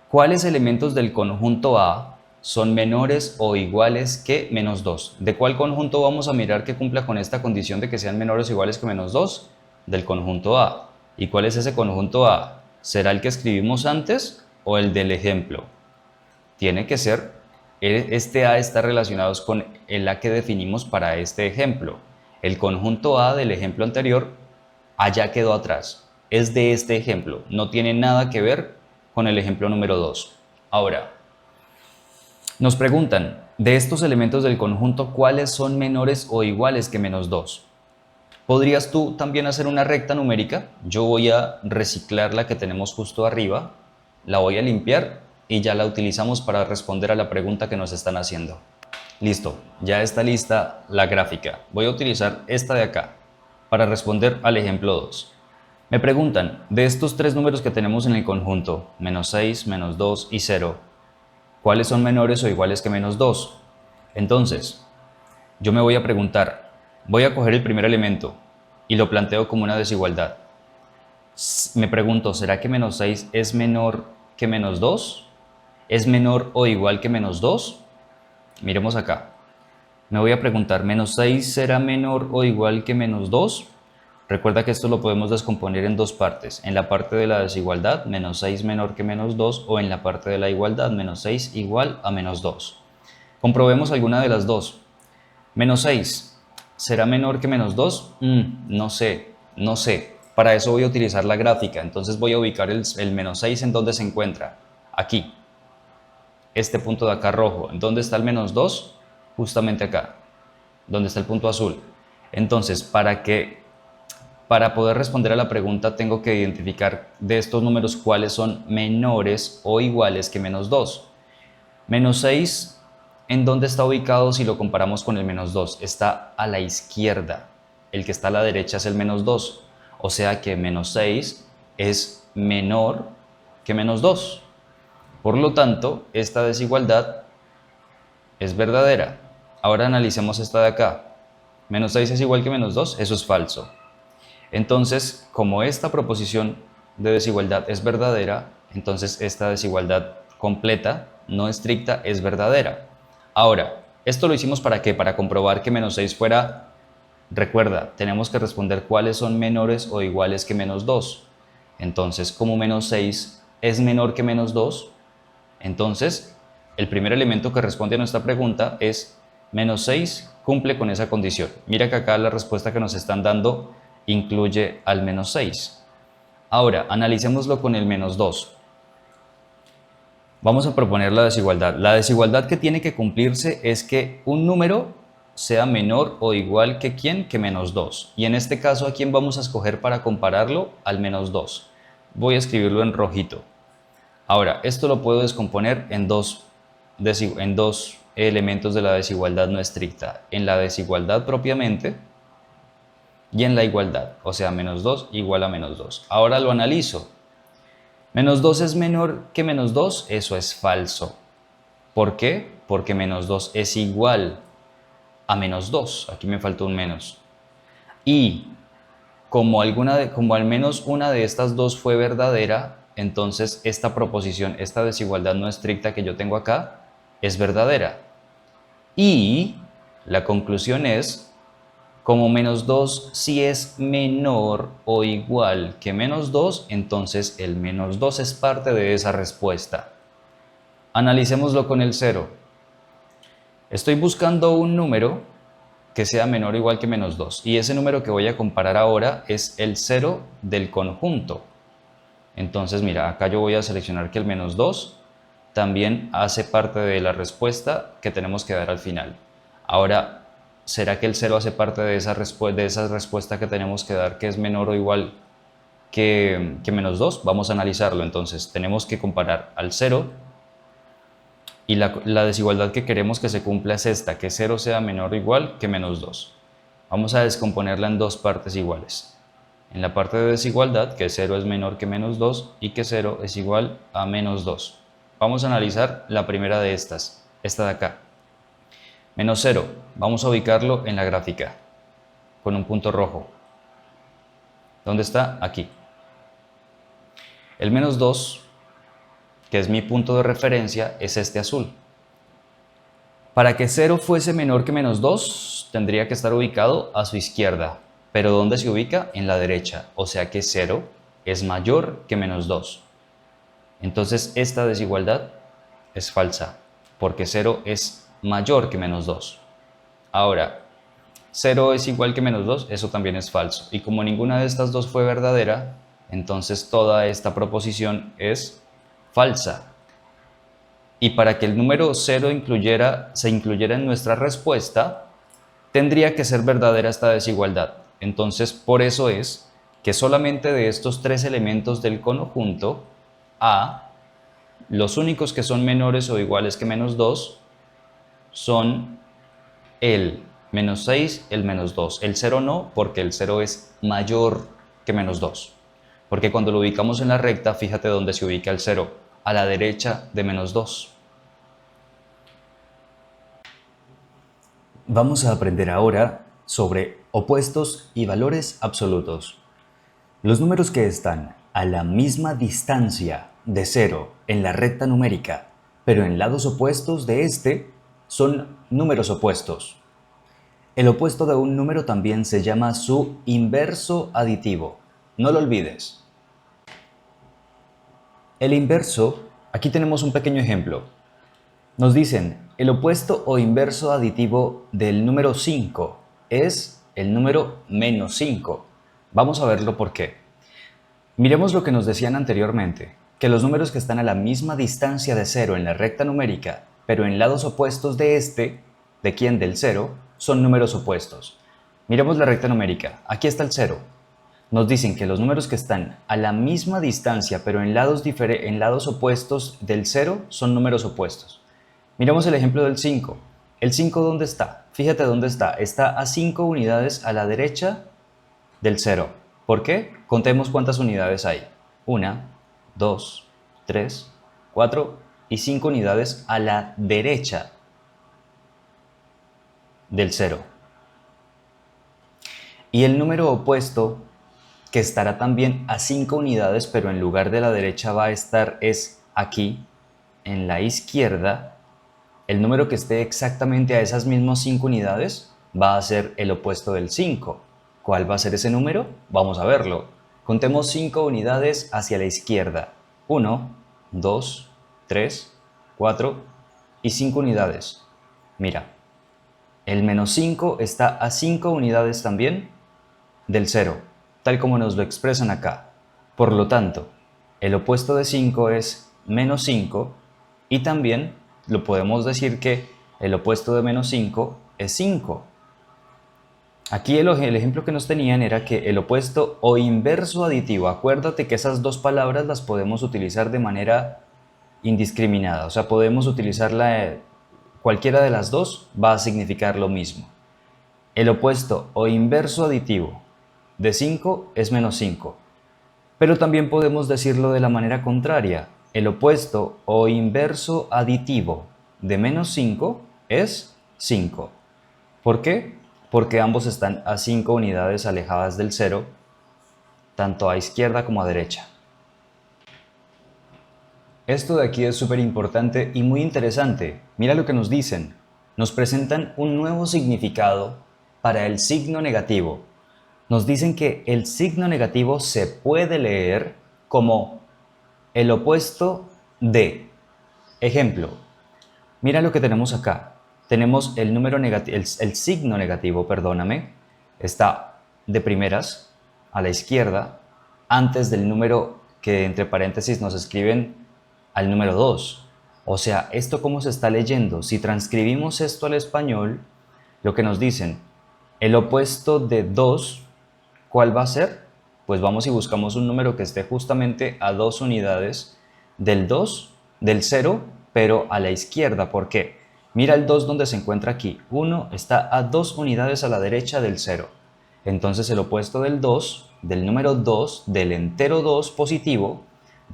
¿cuáles elementos del conjunto A son menores o iguales que menos 2? ¿De cuál conjunto vamos a mirar que cumpla con esta condición de que sean menores o iguales que menos 2? Del conjunto A. ¿Y cuál es ese conjunto A? ¿Será el que escribimos antes o el del ejemplo? Tiene que ser, este A está relacionado con el A que definimos para este ejemplo. El conjunto A del ejemplo anterior allá quedó atrás. Es de este ejemplo, no tiene nada que ver con el ejemplo número 2. Ahora, nos preguntan, de estos elementos del conjunto, ¿cuáles son menores o iguales que menos 2? ¿Podrías tú también hacer una recta numérica? Yo voy a reciclar la que tenemos justo arriba, la voy a limpiar y ya la utilizamos para responder a la pregunta que nos están haciendo. Listo, ya está lista la gráfica. Voy a utilizar esta de acá para responder al ejemplo 2. Me preguntan, de estos tres números que tenemos en el conjunto, menos 6, menos 2 y 0, ¿cuáles son menores o iguales que menos 2? Entonces, yo me voy a preguntar, voy a coger el primer elemento y lo planteo como una desigualdad. Me pregunto, ¿será que menos 6 es menor que menos 2? ¿Es menor o igual que menos 2? Miremos acá. Me voy a preguntar, ¿menos 6 será menor o igual que menos 2? Recuerda que esto lo podemos descomponer en dos partes, en la parte de la desigualdad, menos 6 menor que menos 2, o en la parte de la igualdad, menos 6 igual a menos 2. Comprobemos alguna de las dos. Menos 6, ¿será menor que menos 2? No sé. Para eso voy a utilizar la gráfica, entonces voy a ubicar el menos 6 en donde se encuentra. Aquí. Este punto de acá rojo. ¿En dónde está el menos 2? Justamente acá, donde está el punto azul. Entonces, para poder responder a la pregunta tengo que identificar de estos números cuáles son menores o iguales que menos 2. Menos 6, ¿en dónde está ubicado si lo comparamos con el menos 2? Está a la izquierda. El que está a la derecha es el menos 2. O sea que menos 6 es menor que menos 2. Por lo tanto, esta desigualdad es verdadera. Ahora analicemos esta de acá. Menos 6 es igual que menos 2, eso es falso. Entonces, como esta proposición de desigualdad es verdadera, entonces esta desigualdad completa, no estricta, es verdadera. Ahora, ¿esto lo hicimos para qué? Para comprobar que menos 6 fuera, recuerda, tenemos que responder cuáles son menores o iguales que menos 2. Entonces, como menos 6 es menor que menos 2, entonces el primer elemento que responde a nuestra pregunta es menos 6 cumple con esa condición. Mira que acá la respuesta que nos están dando incluye al menos 6. Ahora, analicémoslo con el menos 2. Vamos a proponer la desigualdad. La desigualdad que tiene que cumplirse es que un número sea menor o igual que ¿quién? Que menos 2. Y en este caso, ¿a quién vamos a escoger para compararlo? Al menos 2. Voy a escribirlo en rojito. Ahora, esto lo puedo descomponer en dos elementos de la desigualdad no estricta. En la desigualdad propiamente y en la igualdad. O sea, menos 2 igual a menos 2. Ahora lo analizo. Menos 2 es menor que menos 2, eso es falso. ¿Por qué? Porque menos 2 es igual a menos 2. Aquí me faltó un menos. Y como al menos una de estas dos fue verdadera, entonces esta proposición, esta desigualdad no estricta que yo tengo acá, es verdadera. Y la conclusión es, como menos 2 si es menor o igual que menos 2, entonces el menos 2 es parte de esa respuesta. Analicémoslo con el 0. Estoy buscando un número que sea menor o igual que menos 2. Y ese número que voy a comparar ahora es el 0 del conjunto. Entonces, mira, acá yo voy a seleccionar que el menos 2 también hace parte de la respuesta que tenemos que dar al final. Ahora, ¿será que el 0 hace parte de esa respuesta que tenemos que dar, que es menor o igual que menos 2? Vamos a analizarlo. Entonces, tenemos que comparar al 0 y la desigualdad que queremos que se cumpla es esta, que 0 sea menor o igual que menos 2. Vamos a descomponerla en dos partes iguales. En la parte de desigualdad, que 0 es menor que menos 2 y que 0 es igual a menos 2. Vamos a analizar la primera de estas, esta de acá. Menos 0, vamos a ubicarlo en la gráfica, con un punto rojo. ¿Dónde está? Aquí. El menos 2, que es mi punto de referencia, es este azul. Para que 0 fuese menor que menos 2, tendría que estar ubicado a su izquierda. Pero ¿dónde se ubica? En la derecha. O sea que 0 es mayor que menos 2. Entonces esta desigualdad es falsa, porque 0 es mayor que menos 2. Ahora, 0 es igual que menos 2, eso también es falso. Y como ninguna de estas dos fue verdadera, entonces toda esta proposición es falsa. Y para que el número 0 se incluyera en nuestra respuesta, tendría que ser verdadera esta desigualdad. Entonces, por eso es que solamente de estos tres elementos del conjunto A, los únicos que son menores o iguales que menos 2 son el menos 6, el menos 2. El 0 no, porque el 0 es mayor que menos 2. Porque cuando lo ubicamos en la recta, fíjate dónde se ubica el 0, a la derecha de menos 2. Vamos a aprender ahora sobre opuestos y valores absolutos. Los números que están a la misma distancia de 0 en la recta numérica, pero en lados opuestos de este, son números opuestos. El opuesto de un número también se llama su inverso aditivo. No lo olvides. El inverso, aquí tenemos un pequeño ejemplo. Nos dicen, el opuesto o inverso aditivo del número 5 es el número menos 5. Vamos a verlo por qué. Miremos lo que nos decían anteriormente, que los números que están a la misma distancia de 0 en la recta numérica, pero en lados opuestos de este, ¿de quién? Del 0, son números opuestos. Miremos la recta numérica, aquí está el 0. Nos dicen que los números que están a la misma distancia, pero en lados opuestos del 0, son números opuestos. Miremos el ejemplo del 5. ¿El 5 dónde está? Fíjate dónde está. Está a 5 unidades a la derecha del 0. ¿Por qué? Contemos cuántas unidades hay. 1, 2, 3, 4 y 5 unidades a la derecha del 0. Y el número opuesto, que estará también a 5 unidades, pero en lugar de la derecha va a estar es aquí, en la izquierda. El número que esté exactamente a esas mismas 5 unidades va a ser el opuesto del 5. ¿Cuál va a ser ese número? Vamos a verlo. Contemos 5 unidades hacia la izquierda. 1, 2, 3, 4 y 5 unidades. Mira, el menos 5 está a 5 unidades también del 0, tal como nos lo expresan acá. Por lo tanto, el opuesto de 5 es menos 5 y también lo podemos decir que el opuesto de menos 5 es 5. Aquí el ejemplo que nos tenían era que el opuesto o inverso aditivo, acuérdate que esas dos palabras las podemos utilizar de manera indiscriminada, o sea, podemos utilizarla, cualquiera de las dos va a significar lo mismo. El opuesto o inverso aditivo de 5 es menos 5, pero también podemos decirlo de la manera contraria. El opuesto o inverso aditivo de menos 5 es 5. ¿Por qué? Porque ambos están a 5 unidades alejadas del 0, tanto a izquierda como a derecha. Esto de aquí es súper importante y muy interesante. Mira lo que nos dicen. Nos presentan un nuevo significado para el signo negativo. Nos dicen que el signo negativo se puede leer como el opuesto de. Ejemplo, mira lo que tenemos acá. Tenemos el número negativo, el signo negativo, perdóname, está de primeras a la izquierda, antes del número que entre paréntesis nos escriben al número 2. O sea, ¿esto cómo se está leyendo? Si transcribimos esto al español, lo que nos dicen, el opuesto de 2, ¿cuál va a ser? Pues vamos y buscamos un número que esté justamente a 2 unidades del 2, del 0, pero a la izquierda. ¿Por qué? Mira el 2 donde se encuentra aquí. 1 está a 2 unidades a la derecha del 0. Entonces el opuesto del 2, del número 2, del entero 2 positivo,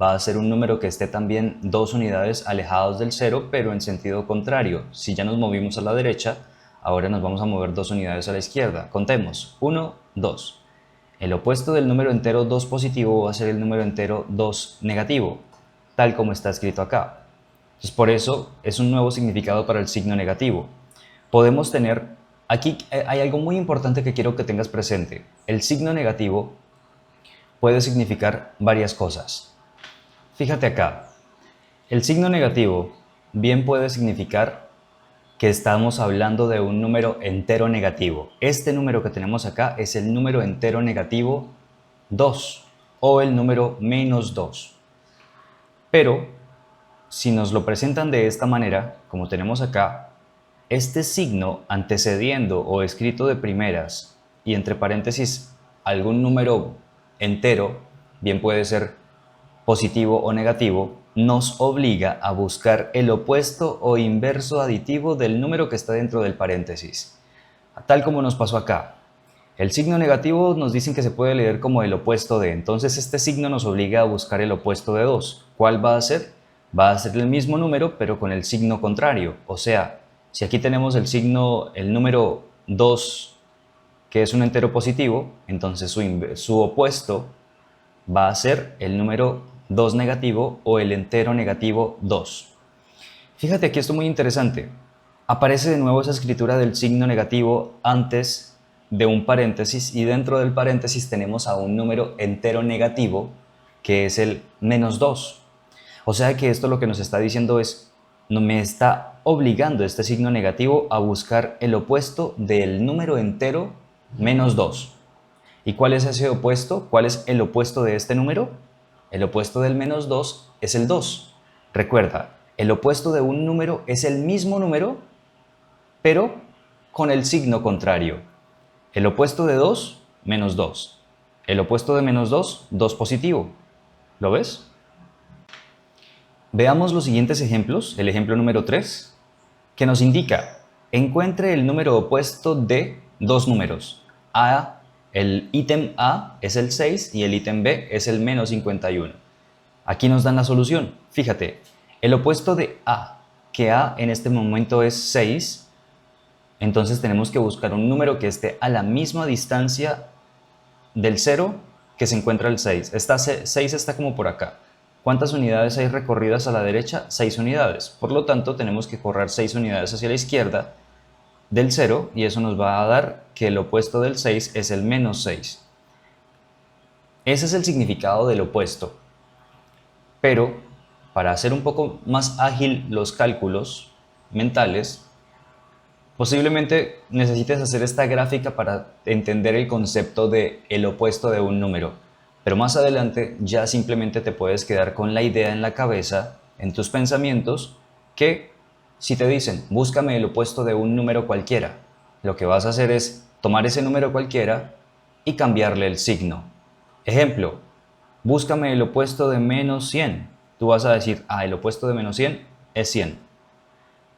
va a ser un número que esté también 2 unidades alejados del 0, pero en sentido contrario. Si ya nos movimos a la derecha, ahora nos vamos a mover 2 unidades a la izquierda. Contemos. 1, 2. El opuesto del número entero 2 positivo va a ser el número entero 2 negativo, tal como está escrito acá. Entonces, por eso es un nuevo significado para el signo negativo. Podemos tener, aquí hay algo muy importante que quiero que tengas presente. El signo negativo puede significar varias cosas. Fíjate acá, el signo negativo bien puede significar que estamos hablando de un número entero negativo. Este número que tenemos acá es el número entero negativo 2 o el número menos 2. Pero si nos lo presentan de esta manera, como tenemos acá, este signo antecediendo o escrito de primeras y entre paréntesis algún número entero, bien puede ser positivo o negativo, nos obliga a buscar el opuesto o inverso aditivo del número que está dentro del paréntesis. Tal como nos pasó acá. El signo negativo nos dicen que se puede leer como el opuesto de, entonces este signo nos obliga a buscar el opuesto de 2. ¿Cuál va a ser? Va a ser el mismo número pero con el signo contrario. O sea, si aquí tenemos el signo, el número 2, que es un entero positivo, entonces su opuesto va a ser el número 2 negativo o el entero negativo 2. Fíjate aquí esto muy interesante. Aparece de nuevo esa escritura del signo negativo antes de un paréntesis y dentro del paréntesis tenemos a un número entero negativo que es el menos 2. O sea que esto lo que nos está diciendo es, no me está obligando este signo negativo a buscar el opuesto del número entero menos 2. ¿Y cuál es ese opuesto? ¿Cuál es el opuesto de este número? El opuesto del menos 2 es el 2. Recuerda, el opuesto de un número es el mismo número, pero con el signo contrario. El opuesto de 2, menos 2. El opuesto de menos 2, 2 positivo. ¿Lo ves? Veamos los siguientes ejemplos. El ejemplo número 3, que nos indica, encuentre el número opuesto de dos números. El ítem A es el 6 y el ítem B es el menos 51. Aquí nos dan la solución. Fíjate, el opuesto de A, que A en este momento es 6, entonces tenemos que buscar un número que esté a la misma distancia del 0 que se encuentra el 6. 6 está como por acá. ¿Cuántas unidades hay recorridas a la derecha? 6 unidades. Por lo tanto, tenemos que correr 6 unidades hacia la izquierda del 0 y eso nos va a dar que el opuesto del 6 es el menos 6. Ese es el significado del opuesto. Pero para hacer un poco más ágil los cálculos mentales, posiblemente necesites hacer esta gráfica para entender el concepto de el opuesto de un número. Pero más adelante ya simplemente te puedes quedar con la idea en la cabeza, en tus pensamientos, que si te dicen búscame el opuesto de un número cualquiera, lo que vas a hacer es tomar ese número cualquiera y cambiarle el signo. Ejemplo, búscame el opuesto de menos 100. Tú vas a decir, el opuesto de menos 100 es 100.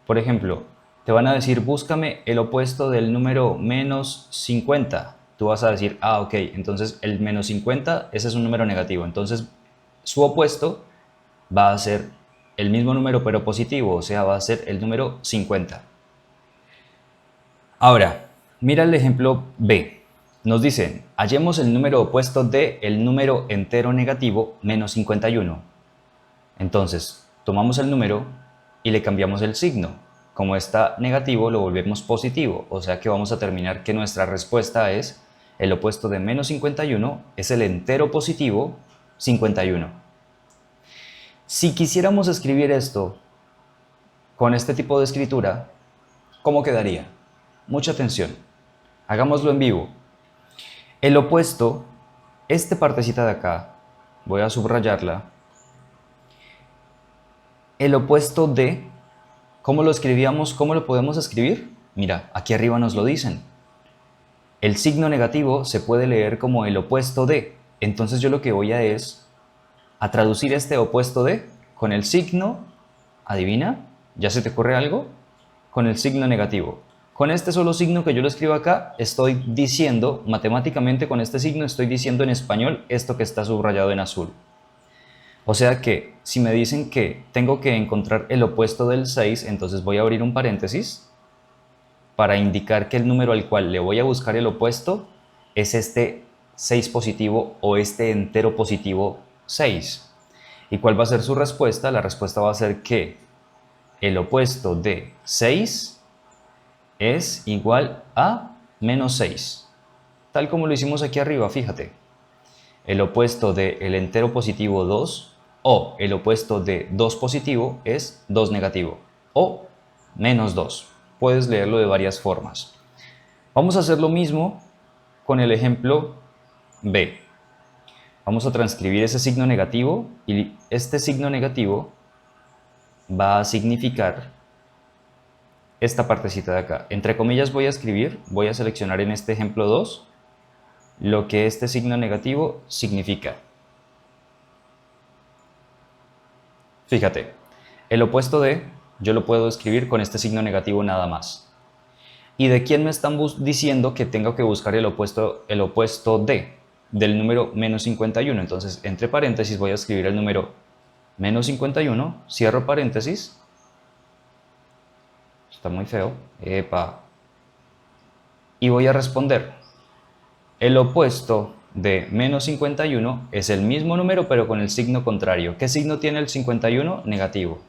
Por ejemplo, te van a decir, búscame el opuesto del número menos 50. Tú vas a decir, ok, entonces el menos 50, ese es un número negativo. Entonces, su opuesto va a ser el mismo número pero positivo, o sea, va a ser el número 50. Ahora, mira el ejemplo B. Nos dicen, hallemos el número opuesto de el número entero negativo menos 51. Entonces, tomamos el número y le cambiamos el signo. Como está negativo, lo volvemos positivo, o sea que vamos a terminar que nuestra respuesta es el opuesto de menos 51 es el entero positivo 51. Si quisiéramos escribir esto con este tipo de escritura, ¿cómo quedaría? Mucha atención. Hagámoslo en vivo. El opuesto, esta partecita de acá, voy a subrayarla. El opuesto de, ¿cómo lo escribíamos? ¿Cómo lo podemos escribir? Mira, aquí arriba nos lo dicen. El signo negativo se puede leer como el opuesto de. Entonces yo lo que voy a traducir este opuesto de con el signo, adivina, ¿ya se te ocurre algo? Con el signo negativo. Con este solo signo que yo lo escribo acá, estoy diciendo, matemáticamente con este signo estoy diciendo en español esto que está subrayado en azul. O sea que si me dicen que tengo que encontrar el opuesto del 6, entonces voy a abrir un paréntesis para indicar que el número al cual le voy a buscar el opuesto es este 6 positivo o este entero positivo 6. ¿Y cuál va a ser su respuesta? La respuesta va a ser que el opuesto de 6 es igual a menos 6. Tal como lo hicimos aquí arriba, fíjate. El opuesto del entero positivo 2 o el opuesto de 2 positivo es 2 negativo o menos 2. Puedes leerlo de varias formas. Vamos a hacer lo mismo con el ejemplo B. Vamos a transcribir ese signo negativo y este signo negativo va a significar esta partecita de acá. Entre comillas voy a seleccionar en este ejemplo 2 lo que este signo negativo significa. Fíjate, el opuesto de yo lo puedo escribir con este signo negativo nada más. ¿Y de quién me están diciendo que tengo que buscar el opuesto de? Del número menos 51. Entonces, entre paréntesis voy a escribir el número menos 51, cierro paréntesis. Está muy feo. Epa. Y voy a responder. El opuesto de menos 51 es el mismo número pero con el signo contrario. ¿Qué signo tiene el 51? Negativo.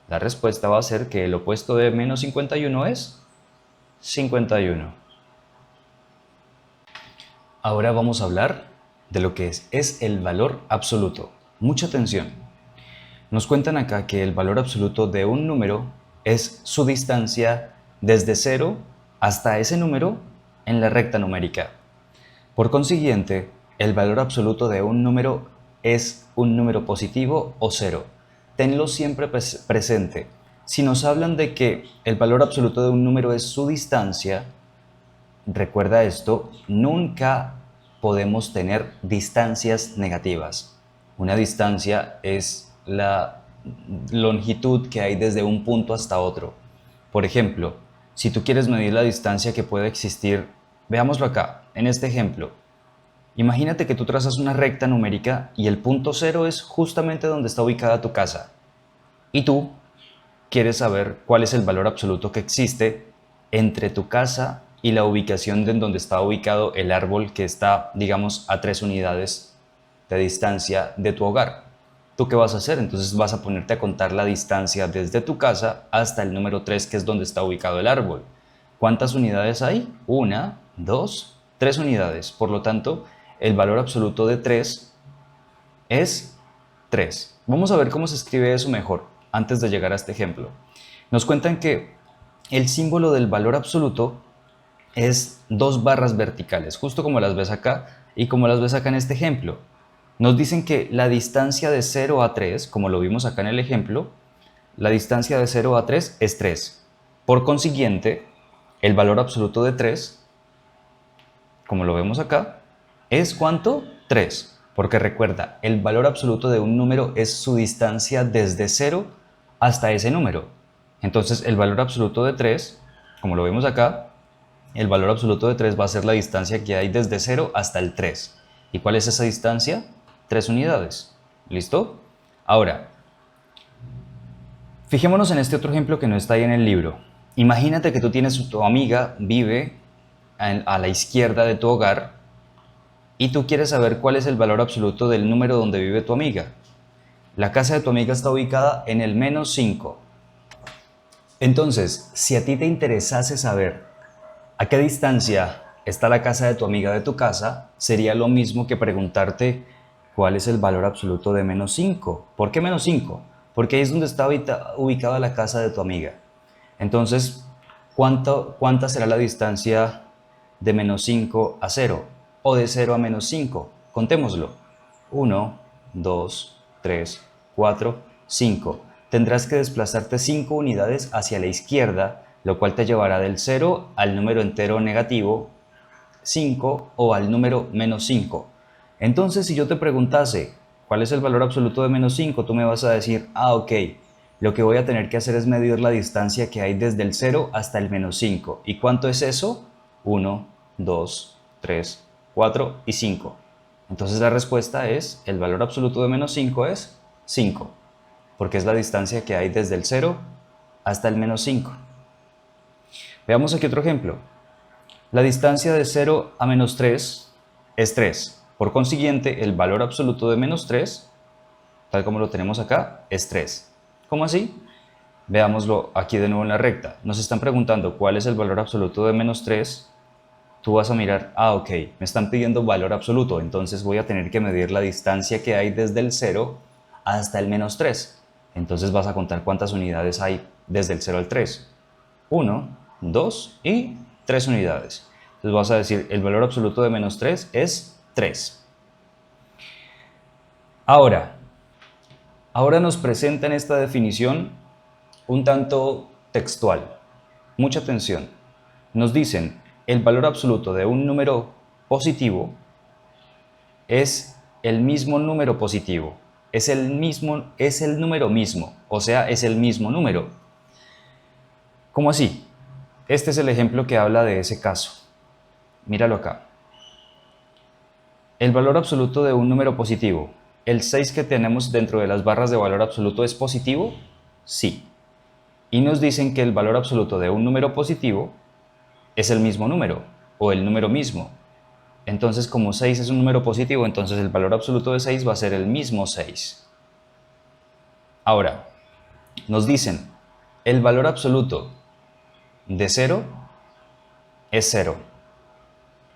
La respuesta va a ser que el opuesto de menos 51 es 51. Ahora vamos a hablar de lo que es el valor absoluto. Mucha atención. Nos cuentan acá que el valor absoluto de un número es su distancia desde 0 hasta ese número en la recta numérica. Por consiguiente, el valor absoluto de un número es un número positivo o cero. Tenlo siempre presente. Si nos hablan de que el valor absoluto de un número es su distancia, recuerda esto, nunca podemos tener distancias negativas. Una distancia es la longitud que hay desde un punto hasta otro. Por ejemplo, si tú quieres medir la distancia que puede existir, veámoslo acá, en este ejemplo. Imagínate que tú trazas una recta numérica y el punto 0 es justamente donde está ubicada tu casa. Y tú quieres saber cuál es el valor absoluto que existe entre tu casa y la ubicación de donde está ubicado el árbol que está, digamos, a 3 unidades de distancia de tu hogar. ¿Tú qué vas a hacer? Entonces vas a ponerte a contar la distancia desde tu casa hasta el número 3, que es donde está ubicado el árbol. ¿Cuántas unidades hay? 1, 2, 3 unidades. Por lo tanto, el valor absoluto de 3 es 3. Vamos a ver cómo se escribe eso mejor antes de llegar a este ejemplo. Nos cuentan que el símbolo del valor absoluto es dos barras verticales, justo como las ves acá y como las ves acá en este ejemplo. Nos dicen que la distancia de 0 a 3, como lo vimos acá en el ejemplo, la distancia de 0 a 3 es 3. Por consiguiente, el valor absoluto de 3, como lo vemos acá, es ¿cuánto? 3. Porque recuerda, el valor absoluto de un número es su distancia desde 0 hasta ese número. Entonces, el valor absoluto de 3, como lo vemos acá, el valor absoluto de 3 va a ser la distancia que hay desde 0 hasta el 3. ¿Y cuál es esa distancia? 3 unidades. ¿Listo? Ahora, fijémonos en este otro ejemplo que no está ahí en el libro. Imagínate que tú tienes, tu amiga vive a la izquierda de tu hogar y tú quieres saber cuál es el valor absoluto del número donde vive tu amiga. La casa de tu amiga está ubicada en el -5. Entonces, si a ti te interesase saber a qué distancia está la casa de tu amiga de tu casa, sería lo mismo que preguntarte cuál es el valor absoluto de -5. ¿Por qué -5? Porque ahí es donde está ubicada la casa de tu amiga. Entonces, ¿cuánta será la distancia de -5 a 0? O de 0 a -5. Contémoslo. 1, 2, 3, 4, 5. Tendrás que desplazarte 5 unidades hacia la izquierda, lo cual te llevará del 0 al número entero negativo 5 o al número -5. Entonces, si yo te preguntase cuál es el valor absoluto de -5, tú me vas a decir, ok, lo que voy a tener que hacer es medir la distancia que hay desde el 0 hasta el -5. ¿Y cuánto es eso? 1, 2, 3, 4 y 5. Entonces la respuesta es, el valor absoluto de -5 es 5, porque es la distancia que hay desde el 0 hasta el -5. Veamos aquí otro ejemplo. La distancia de 0 a -3 es 3. Por consiguiente, el valor absoluto de -3, tal como lo tenemos acá, es 3. ¿Cómo así? Veámoslo aquí de nuevo en la recta. Nos están preguntando cuál es el valor absoluto de -3. Tú vas a mirar, ok, me están pidiendo valor absoluto, entonces voy a tener que medir la distancia que hay desde el 0 hasta el -3. Entonces vas a contar cuántas unidades hay desde el 0 al 3. 1, 2 y 3 unidades. Entonces vas a decir, el valor absoluto de -3 es 3. Ahora nos presentan esta definición un tanto textual. Mucha atención. Nos dicen, el valor absoluto de un número positivo es el mismo número positivo. Es el número mismo, o sea, es el mismo número. ¿Cómo así? Este es el ejemplo que habla de ese caso. Míralo acá. El valor absoluto de un número positivo. ¿El 6 que tenemos dentro de las barras de valor absoluto es positivo? Sí. Y nos dicen que el valor absoluto de un número positivo es el mismo número, o el número mismo. Entonces, como 6 es un número positivo, entonces el valor absoluto de 6 va a ser el mismo 6. Ahora, nos dicen, el valor absoluto de 0 es 0,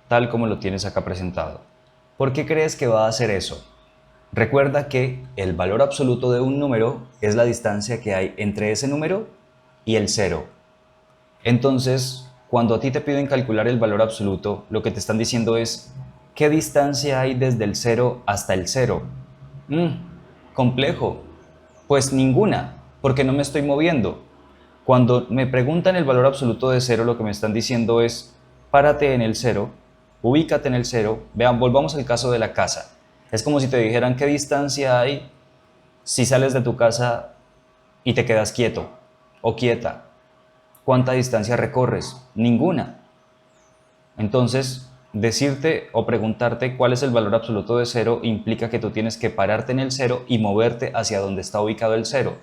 tal como lo tienes acá presentado. ¿Por qué crees que va a hacer eso? Recuerda que el valor absoluto de un número es la distancia que hay entre ese número y el 0. Entonces, cuando a ti te piden calcular el valor absoluto, lo que te están diciendo es, ¿qué distancia hay desde el 0 hasta el 0? Complejo. Pues ninguna, porque no me estoy moviendo. Cuando me preguntan el valor absoluto de 0, lo que me están diciendo es, párate en el 0, ubícate en el 0. Vean, volvamos al caso de la casa. Es como si te dijeran qué distancia hay si sales de tu casa y te quedas quieto o quieta. ¿Cuánta distancia recorres? Ninguna. Entonces, decirte o preguntarte cuál es el valor absoluto de 0 implica que tú tienes que pararte en el 0 y moverte hacia donde está ubicado el 0.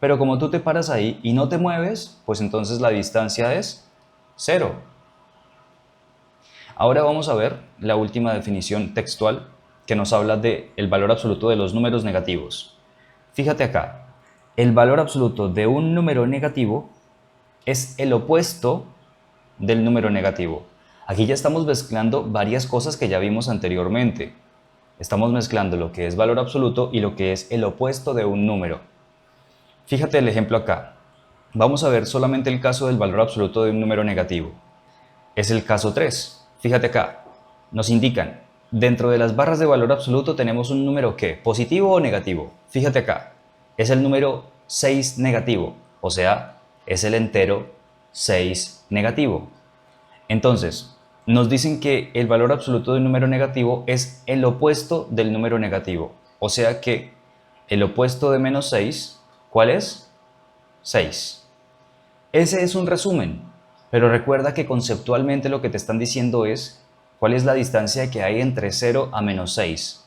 Pero como tú te paras ahí y no te mueves, pues entonces la distancia es 0. Ahora vamos a ver la última definición textual que nos habla del valor absoluto de los números negativos. Fíjate acá, el valor absoluto de un número negativo es el opuesto del número negativo. Aquí ya estamos mezclando varias cosas que ya vimos anteriormente. Estamos mezclando lo que es valor absoluto y lo que es el opuesto de un número. Fíjate el ejemplo acá. Vamos a ver solamente el caso del valor absoluto de un número negativo. Es el caso 3. Fíjate acá. Nos indican, dentro de las barras de valor absoluto tenemos un número ¿qué? ¿Positivo o negativo? Fíjate acá. Es el número 6 negativo, o sea, es el entero 6 negativo. Entonces, nos dicen que el valor absoluto de un número negativo es el opuesto del número negativo. O sea que el opuesto de menos 6, ¿cuál es? 6. Ese es un resumen, pero recuerda que conceptualmente lo que te están diciendo es cuál es la distancia que hay entre 0 a menos 6.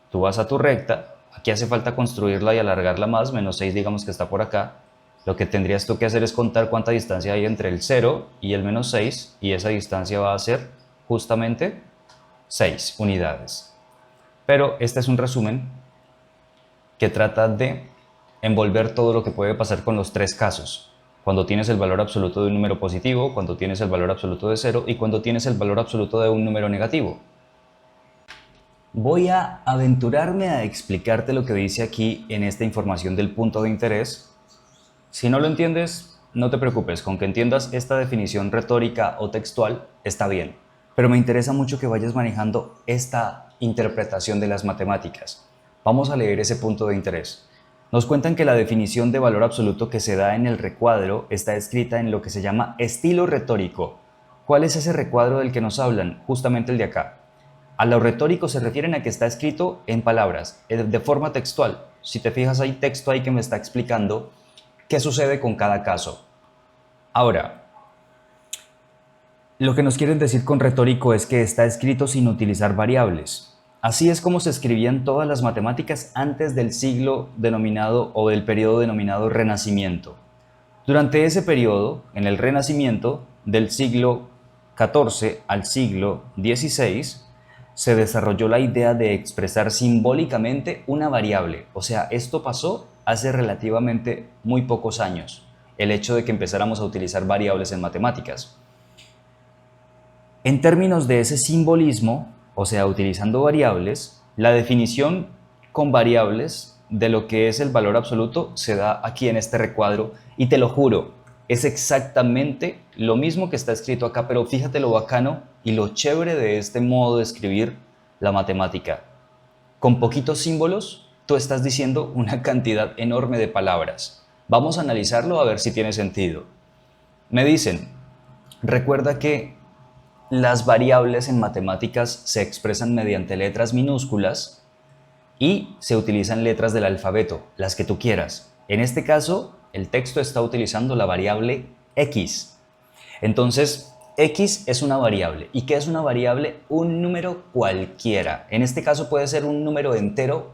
Tú vas a tu recta, aquí hace falta construirla y alargarla más, menos 6 digamos que está por acá. Lo que tendrías tú que hacer es contar cuánta distancia hay entre el 0 y el menos 6, y esa distancia va a ser justamente 6 unidades. Pero este es un resumen que trata de envolver todo lo que puede pasar con los tres casos. Cuando tienes el valor absoluto de un número positivo, cuando tienes el valor absoluto de 0 y cuando tienes el valor absoluto de un número negativo. Voy a aventurarme a explicarte lo que dice aquí en esta información del punto de interés. Si no lo entiendes, no te preocupes, con que entiendas esta definición retórica o textual está bien. Pero me interesa mucho que vayas manejando esta interpretación de las matemáticas. Vamos a leer ese punto de interés. Nos cuentan que la definición de valor absoluto que se da en el recuadro está escrita en lo que se llama estilo retórico. ¿Cuál es ese recuadro del que nos hablan? Justamente el de acá. A lo retórico se refieren a que está escrito en palabras, de forma textual. Si te fijas, hay texto ahí que me está explicando qué sucede con cada caso. Ahora, lo que nos quieren decir con retórico es que está escrito sin utilizar variables. Así es como se escribían todas las matemáticas antes del siglo denominado o del periodo denominado Renacimiento. Durante ese periodo, en el Renacimiento, del siglo XIV al siglo XVI, se desarrolló la idea de expresar simbólicamente una variable. O sea, esto pasó hace relativamente muy pocos años, el hecho de que empezáramos a utilizar variables en matemáticas. En términos de ese simbolismo, o sea, utilizando variables, la definición con variables de lo que es el valor absoluto se da aquí en este recuadro y te lo juro, es exactamente lo mismo que está escrito acá, pero fíjate lo bacano y lo chévere de este modo de escribir la matemática. Con poquitos símbolos, tú estás diciendo una cantidad enorme de palabras. Vamos a analizarlo a ver si tiene sentido. Me dicen, recuerda que las variables en matemáticas se expresan mediante letras minúsculas y se utilizan letras del alfabeto, las que tú quieras. En este caso, el texto está utilizando la variable x. Entonces, x es una variable. ¿Y qué es una variable? Un número cualquiera. En este caso puede ser un número entero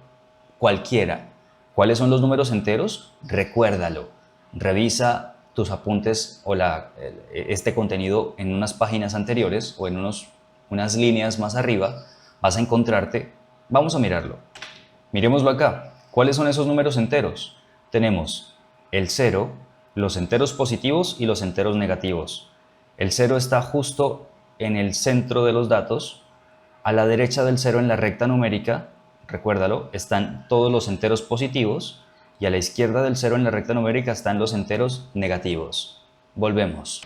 cualquiera. ¿Cuáles son los números enteros? Recuérdalo. Revisa tus apuntes o este contenido en unas páginas anteriores o en unas líneas más arriba. Vas a encontrarte, vamos a mirarlo. Miremoslo acá. ¿Cuáles son esos números enteros? Tenemos el 0, los enteros positivos y los enteros negativos. El 0 está justo en el centro de los datos. A la derecha del 0 en la recta numérica, recuérdalo, están todos los enteros positivos y a la izquierda del 0 en la recta numérica están los enteros negativos. Volvemos.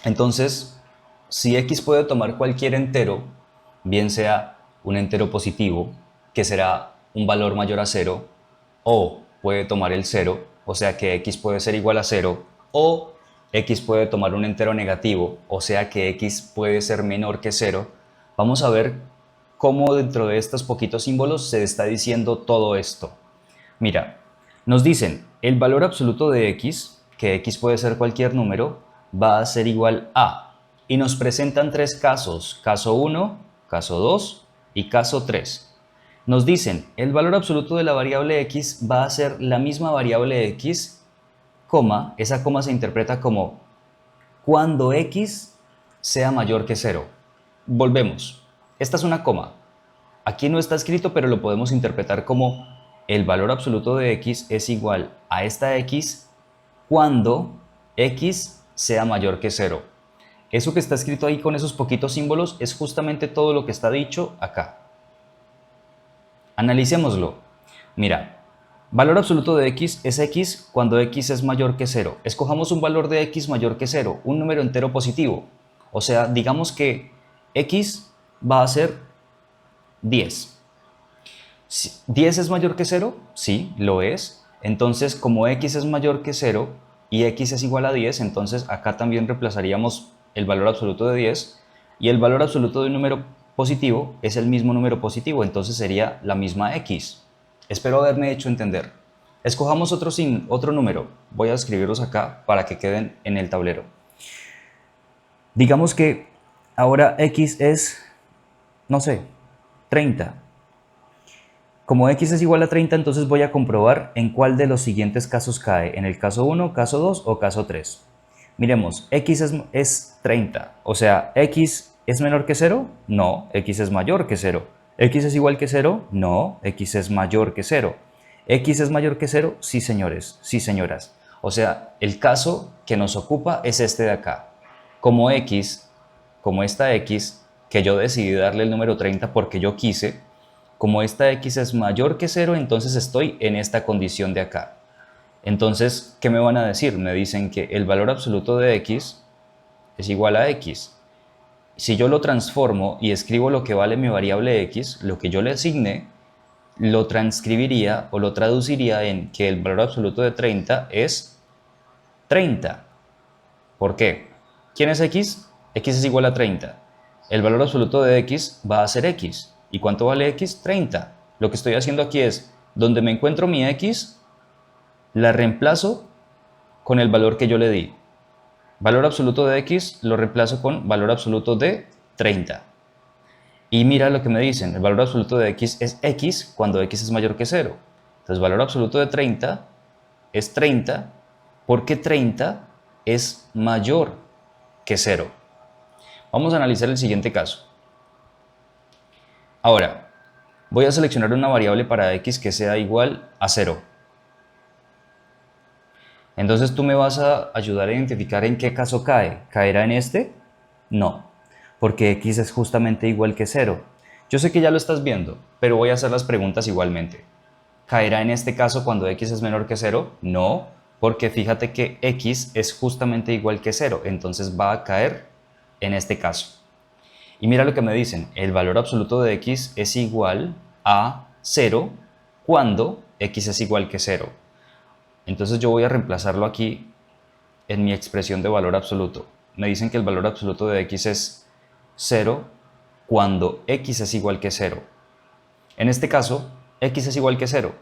Entonces, si x puede tomar cualquier entero, bien sea un entero positivo, que será un valor mayor a 0, o puede tomar el 0, o sea que x puede ser igual a 0, o x puede tomar un entero negativo, o sea que x puede ser menor que 0, vamos a ver cómo dentro de estos poquitos símbolos se está diciendo todo esto. Mira, nos dicen el valor absoluto de x, que x puede ser cualquier número, va a ser igual a, y nos presentan tres casos, caso 1, caso 2 y caso 3. Nos dicen, el valor absoluto de la variable x va a ser la misma variable x, coma, esa coma se interpreta como cuando x sea mayor que 0. Volvemos, esta es una coma. Aquí no está escrito, pero lo podemos interpretar como el valor absoluto de x es igual a esta x cuando x sea mayor que 0. Eso que está escrito ahí con esos poquitos símbolos es justamente todo lo que está dicho acá. Analicémoslo. Mira, valor absoluto de x es x cuando x es mayor que 0. Escojamos un valor de x mayor que 0, un número entero positivo. O sea, digamos que x va a ser 10. ¿10 es mayor que 0? Sí, lo es. Entonces, como x es mayor que 0 y x es igual a 10, entonces acá también reemplazaríamos el valor absoluto de 10 y el valor absoluto de un número positivo es el mismo número positivo, entonces sería la misma x. Espero haberme hecho entender. Escojamos otro número. Voy a escribirlos acá para que queden en el tablero. Digamos que ahora x es, no sé, 30. Como x es igual a 30, entonces voy a comprobar en cuál de los siguientes casos cae, en el caso 1, caso 2 o caso 3. Miremos, x es 30, o sea, x es menor que 0, no, x es mayor que 0. ¿X es igual que 0? No, x es mayor que 0. ¿X es mayor que 0? Sí, señores, sí, señoras. O sea, el caso que nos ocupa es este de acá. Como x, como esta x, que yo decidí darle el número 30 porque yo quise, como esta x es mayor que 0, entonces estoy en esta condición de acá. Entonces, ¿qué me van a decir? Me dicen que el valor absoluto de x es igual a x. Si yo lo transformo y escribo lo que vale mi variable x, lo que yo le asigné, lo transcribiría o lo traduciría en que el valor absoluto de 30 es 30. ¿Por qué? ¿Quién es x? X es igual a 30. El valor absoluto de x va a ser x. ¿Y cuánto vale x? 30. Lo que estoy haciendo aquí es, donde me encuentro mi x, la reemplazo con el valor que yo le di. Valor absoluto de x lo reemplazo con valor absoluto de 30. Y mira lo que me dicen, el valor absoluto de x es x cuando x es mayor que 0. Entonces, valor absoluto de 30 es 30 porque 30 es mayor que 0. Vamos a analizar el siguiente caso. Ahora, voy a seleccionar una variable para x que sea igual a 0. Entonces tú me vas a ayudar a identificar en qué caso cae. ¿Caerá en este? No, porque x es justamente igual que 0. Yo sé que ya lo estás viendo, pero voy a hacer las preguntas igualmente. ¿Caerá en este caso cuando x es menor que 0? No, porque fíjate que x es justamente igual que 0, entonces va a caer en este caso. Y mira lo que me dicen, el valor absoluto de x es igual a 0 cuando x es igual que 0. Entonces yo voy a reemplazarlo aquí en mi expresión de valor absoluto. Me dicen que el valor absoluto de x es 0 cuando x es igual que 0. En este caso, x es igual que 0.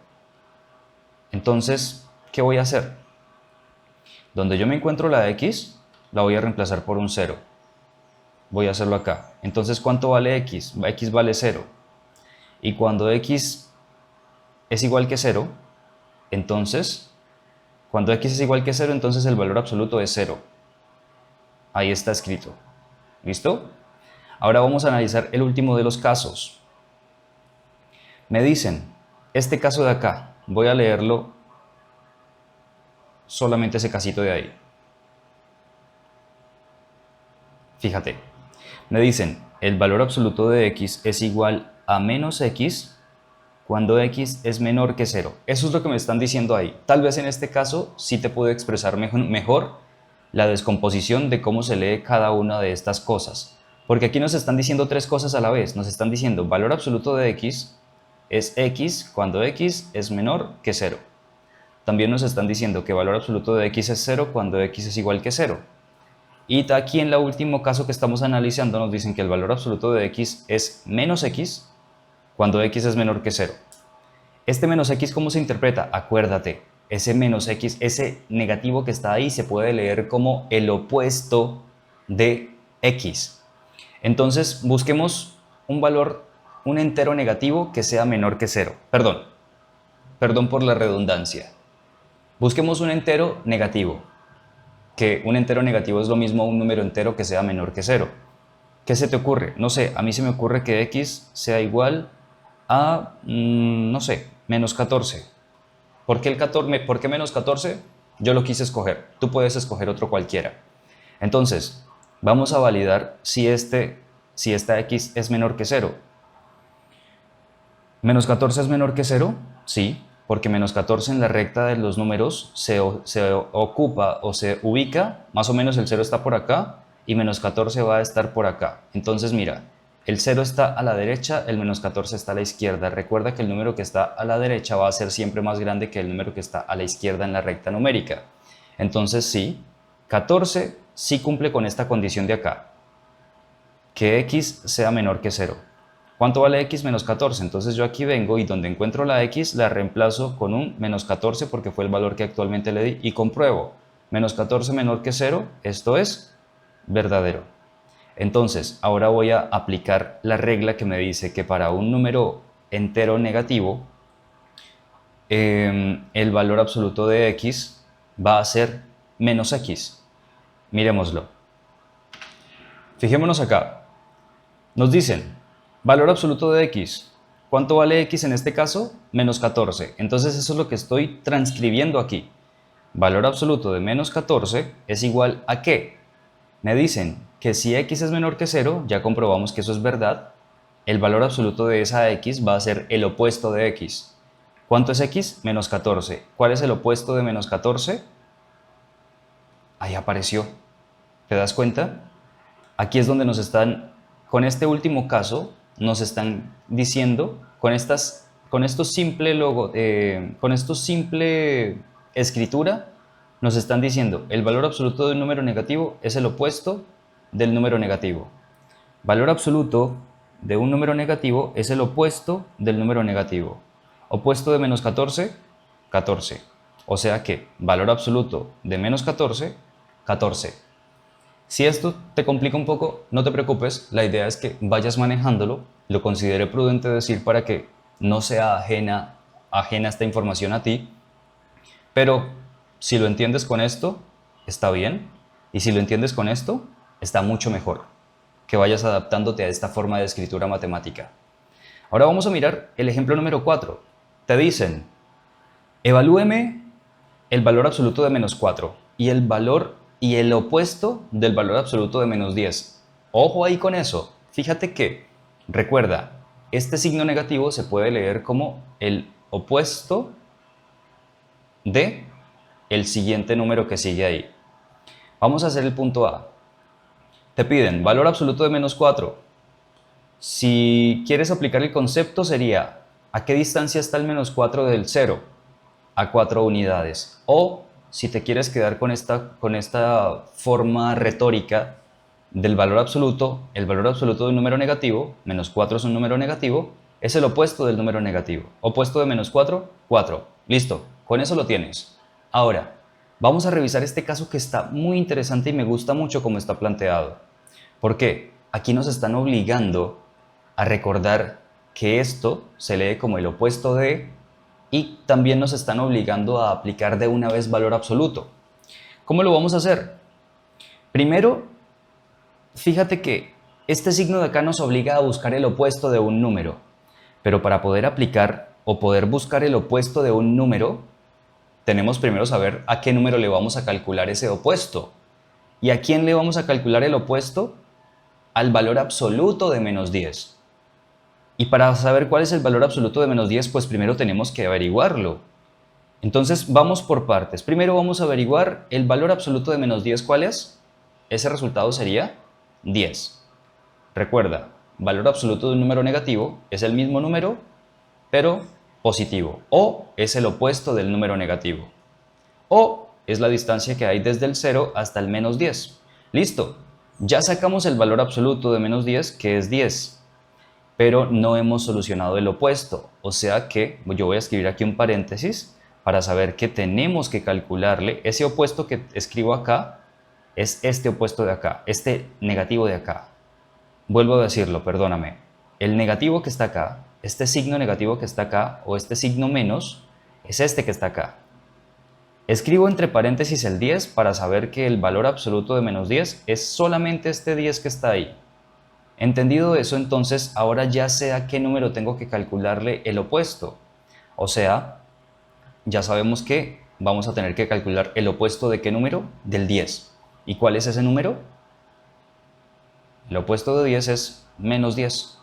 Entonces, ¿qué voy a hacer? Donde yo me encuentro la x, la voy a reemplazar por un 0. Voy a hacerlo acá. Entonces, ¿cuánto vale x? X vale 0. Y cuando x es igual que 0, entonces, cuando x es igual que 0, entonces el valor absoluto es 0. Ahí está escrito. ¿Listo? Ahora vamos a analizar el último de los casos. Me dicen, este caso de acá, voy a leerlo solamente ese casito de ahí. Fíjate, me dicen, el valor absoluto de x es igual a menos x cuando x es menor que 0. Eso es lo que me están diciendo ahí. Tal vez en este caso sí te puedo expresar mejor la descomposición de cómo se lee cada una de estas cosas. Porque aquí nos están diciendo tres cosas a la vez. Nos están diciendo valor absoluto de x es x cuando x es menor que 0. También nos están diciendo que valor absoluto de x es 0 cuando x es igual que 0. Y aquí en el último caso que estamos analizando nos dicen que el valor absoluto de x es menos x cuando x es menor que 0. Este menos x, ¿cómo se interpreta? Acuérdate, ese menos x, ese negativo que está ahí se puede leer como el opuesto de x. Entonces busquemos un valor, un entero negativo que sea menor que 0. Perdón por la redundancia. Busquemos un entero negativo, que un entero negativo es lo mismo a un número entero que sea menor que 0. ¿Qué se te ocurre? No sé, a mí se me ocurre que x sea igual a, no sé, menos 14. ¿Por qué menos 14? Yo lo quise escoger, tú puedes escoger otro cualquiera. Entonces, Vamos a validar si esta x es menor que 0. ¿Menos 14 es menor que 0? Sí, porque menos 14 en la recta de los números se ocupa o se ubica, más o menos el 0 está por acá y menos 14 va a estar por acá. Entonces mira, el 0 está a la derecha, el menos 14 está a la izquierda. Recuerda que el número que está a la derecha va a ser siempre más grande que el número que está a la izquierda en la recta numérica. Entonces sí, 14 sí cumple con esta condición de acá, que x sea menor que 0. ¿Cuánto vale x menos 14? Entonces yo aquí vengo y donde encuentro la x la reemplazo con un menos 14 porque fue el valor que actualmente le di y compruebo. Menos 14 menor que 0, esto es verdadero. Entonces ahora voy a aplicar la regla que me dice que para un número entero negativo el valor absoluto de x va a ser menos x. Miremoslo. Fijémonos acá. Nos dicen, valor absoluto de x. ¿Cuánto vale x en este caso? Menos 14. Entonces eso es lo que estoy transcribiendo aquí. Valor absoluto de menos 14 es igual a ¿qué? Me dicen que si x es menor que 0, ya comprobamos que eso es verdad, el valor absoluto de esa x va a ser el opuesto de x. ¿Cuánto es x? Menos 14. ¿Cuál es el opuesto de menos 14? Ahí apareció. ¿Te das cuenta? Aquí es donde nos están, con este último caso, nos están diciendo, con estos simple escritura, nos están diciendo el valor absoluto de un número negativo es el opuesto del número negativo. Valor absoluto de un número negativo es el opuesto del número negativo. Opuesto de menos 14, 14. O sea que valor absoluto de menos 14, 14. Si esto te complica un poco, no te preocupes, la idea es que vayas manejándolo, lo considere prudente decir para que no sea ajena esta información a ti, pero si lo entiendes con esto, está bien, y si lo entiendes con esto, está mucho mejor, que vayas adaptándote a esta forma de escritura matemática. Ahora vamos a mirar el ejemplo número 4. Te dicen, evalúeme el valor absoluto de menos 4 y el opuesto del valor absoluto de menos 10. Ojo ahí con eso. Fíjate que, recuerda, este signo negativo se puede leer como el opuesto de el siguiente número que sigue ahí. Vamos a hacer el punto A. Te piden valor absoluto de menos 4. Si quieres aplicar el concepto sería, ¿a qué distancia está el menos 4 del 0? A 4 unidades. O si te quieres quedar con esta forma retórica del valor absoluto, el valor absoluto de un número negativo, menos 4 es un número negativo, es el opuesto del número negativo. Opuesto de menos 4, 4. Listo, con eso lo tienes. Ahora, vamos a revisar este caso que está muy interesante y me gusta mucho cómo está planteado. ¿Por qué? Aquí nos están obligando a recordar que esto se lee como el opuesto de y también nos están obligando a aplicar de una vez valor absoluto. ¿Cómo lo vamos a hacer? Primero, fíjate que este signo de acá nos obliga a buscar el opuesto de un número, pero para poder aplicar o poder buscar el opuesto de un número, tenemos primero saber a qué número le vamos a calcular ese opuesto. ¿Y a quién le vamos a calcular el opuesto? Al valor absoluto de menos 10. Y para saber cuál es el valor absoluto de menos 10, pues primero tenemos que averiguarlo. Entonces vamos por partes. Primero vamos a averiguar el valor absoluto de menos 10, ¿cuál es? Ese resultado sería 10. Recuerda, valor absoluto de un número negativo es el mismo número, pero positivo. O es el opuesto del número negativo. O es la distancia que hay desde el 0 hasta el menos 10. Listo, ya sacamos el valor absoluto de menos 10, que es 10. Pero no hemos solucionado el opuesto. O sea que yo voy a escribir aquí un paréntesis para saber que tenemos que calcularle ese opuesto que escribo acá, es este opuesto de acá, este negativo de acá. Vuelvo a decirlo, perdóname. El negativo que está acá, este signo negativo que está acá, o este signo menos, es este que está acá. Escribo entre paréntesis el 10 para saber que el valor absoluto de menos 10 es solamente este 10 que está ahí. Entendido eso, entonces ahora ya sé a qué número tengo que calcularle el opuesto. O sea, ya sabemos que vamos a tener que calcular el opuesto de qué número? Del 10. ¿Y cuál es ese número? El opuesto de 10 es menos 10.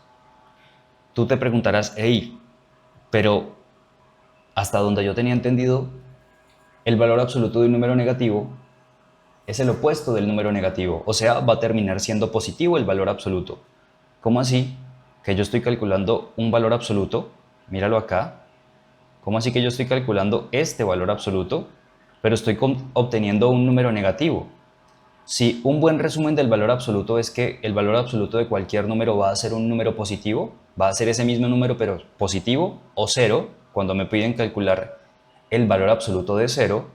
Tú te preguntarás, hey, pero hasta donde yo tenía entendido, el valor absoluto de un número negativo es el opuesto del número negativo, o sea, va a terminar siendo positivo el valor absoluto. ¿Cómo así? Que yo estoy calculando un valor absoluto, míralo acá. ¿Cómo así que yo estoy calculando este valor absoluto, pero estoy obteniendo un número negativo? Si un buen resumen del valor absoluto es que el valor absoluto de cualquier número va a ser un número positivo, va a ser ese mismo número pero positivo o cero, cuando me piden calcular el valor absoluto de cero,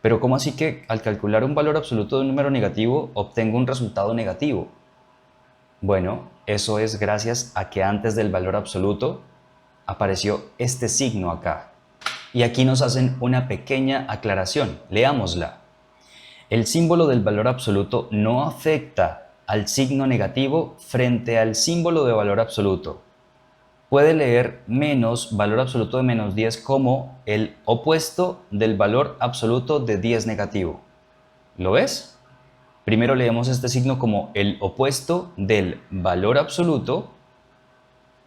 pero ¿cómo así que al calcular un valor absoluto de un número negativo obtengo un resultado negativo? Bueno, eso es gracias a que antes del valor absoluto apareció este signo acá. Y aquí nos hacen una pequeña aclaración, leámosla. El símbolo del valor absoluto no afecta al signo negativo frente al símbolo de valor absoluto. Puede leer menos valor absoluto de menos 10 como el opuesto del valor absoluto de 10 negativo. ¿Lo ves? Primero leemos este signo como el opuesto del valor absoluto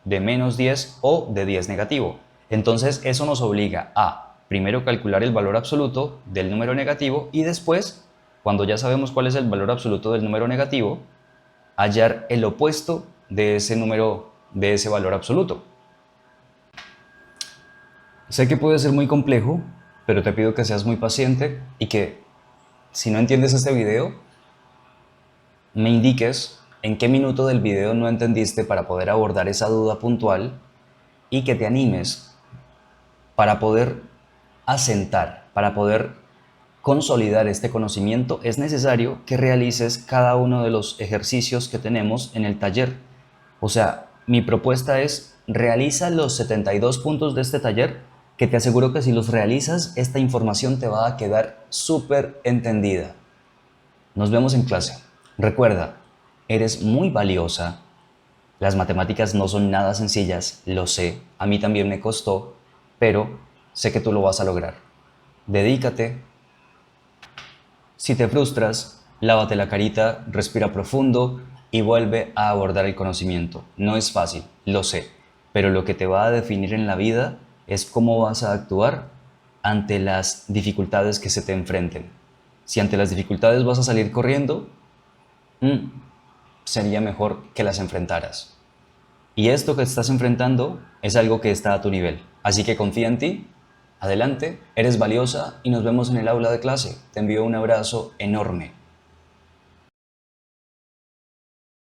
de menos 10 o de 10 negativo. Entonces eso nos obliga a primero calcular el valor absoluto del número negativo y después, cuando ya sabemos cuál es el valor absoluto del número negativo, hallar el opuesto de ese número, de ese valor absoluto. Sé que puede ser muy complejo, pero te pido que seas muy paciente y que si no entiendes este video, me indiques en qué minuto del video no entendiste para poder abordar esa duda puntual y que te animes para poder asentar, para poder consolidar este conocimiento, es necesario que realices cada uno de los ejercicios que tenemos en el taller. O sea, mi propuesta es realiza los 72 puntos de este taller, que te aseguro que si los realizas, esta información te va a quedar súper entendida. Nos vemos en clase. Recuerda, eres muy valiosa. Las matemáticas no son nada sencillas, lo sé, a mí también me costó, pero sé que tú lo vas a lograr. Dedícate. Si te frustras, lávate la carita, respira profundo y vuelve a abordar el conocimiento. No es fácil, lo sé, pero lo que te va a definir en la vida es cómo vas a actuar ante las dificultades que se te enfrenten. Si ante las dificultades vas a salir corriendo, sería mejor que las enfrentaras. Y esto que estás enfrentando es algo que está a tu nivel. Así que confía en ti, adelante, eres valiosa y nos vemos en el aula de clase. Te envío un abrazo enorme.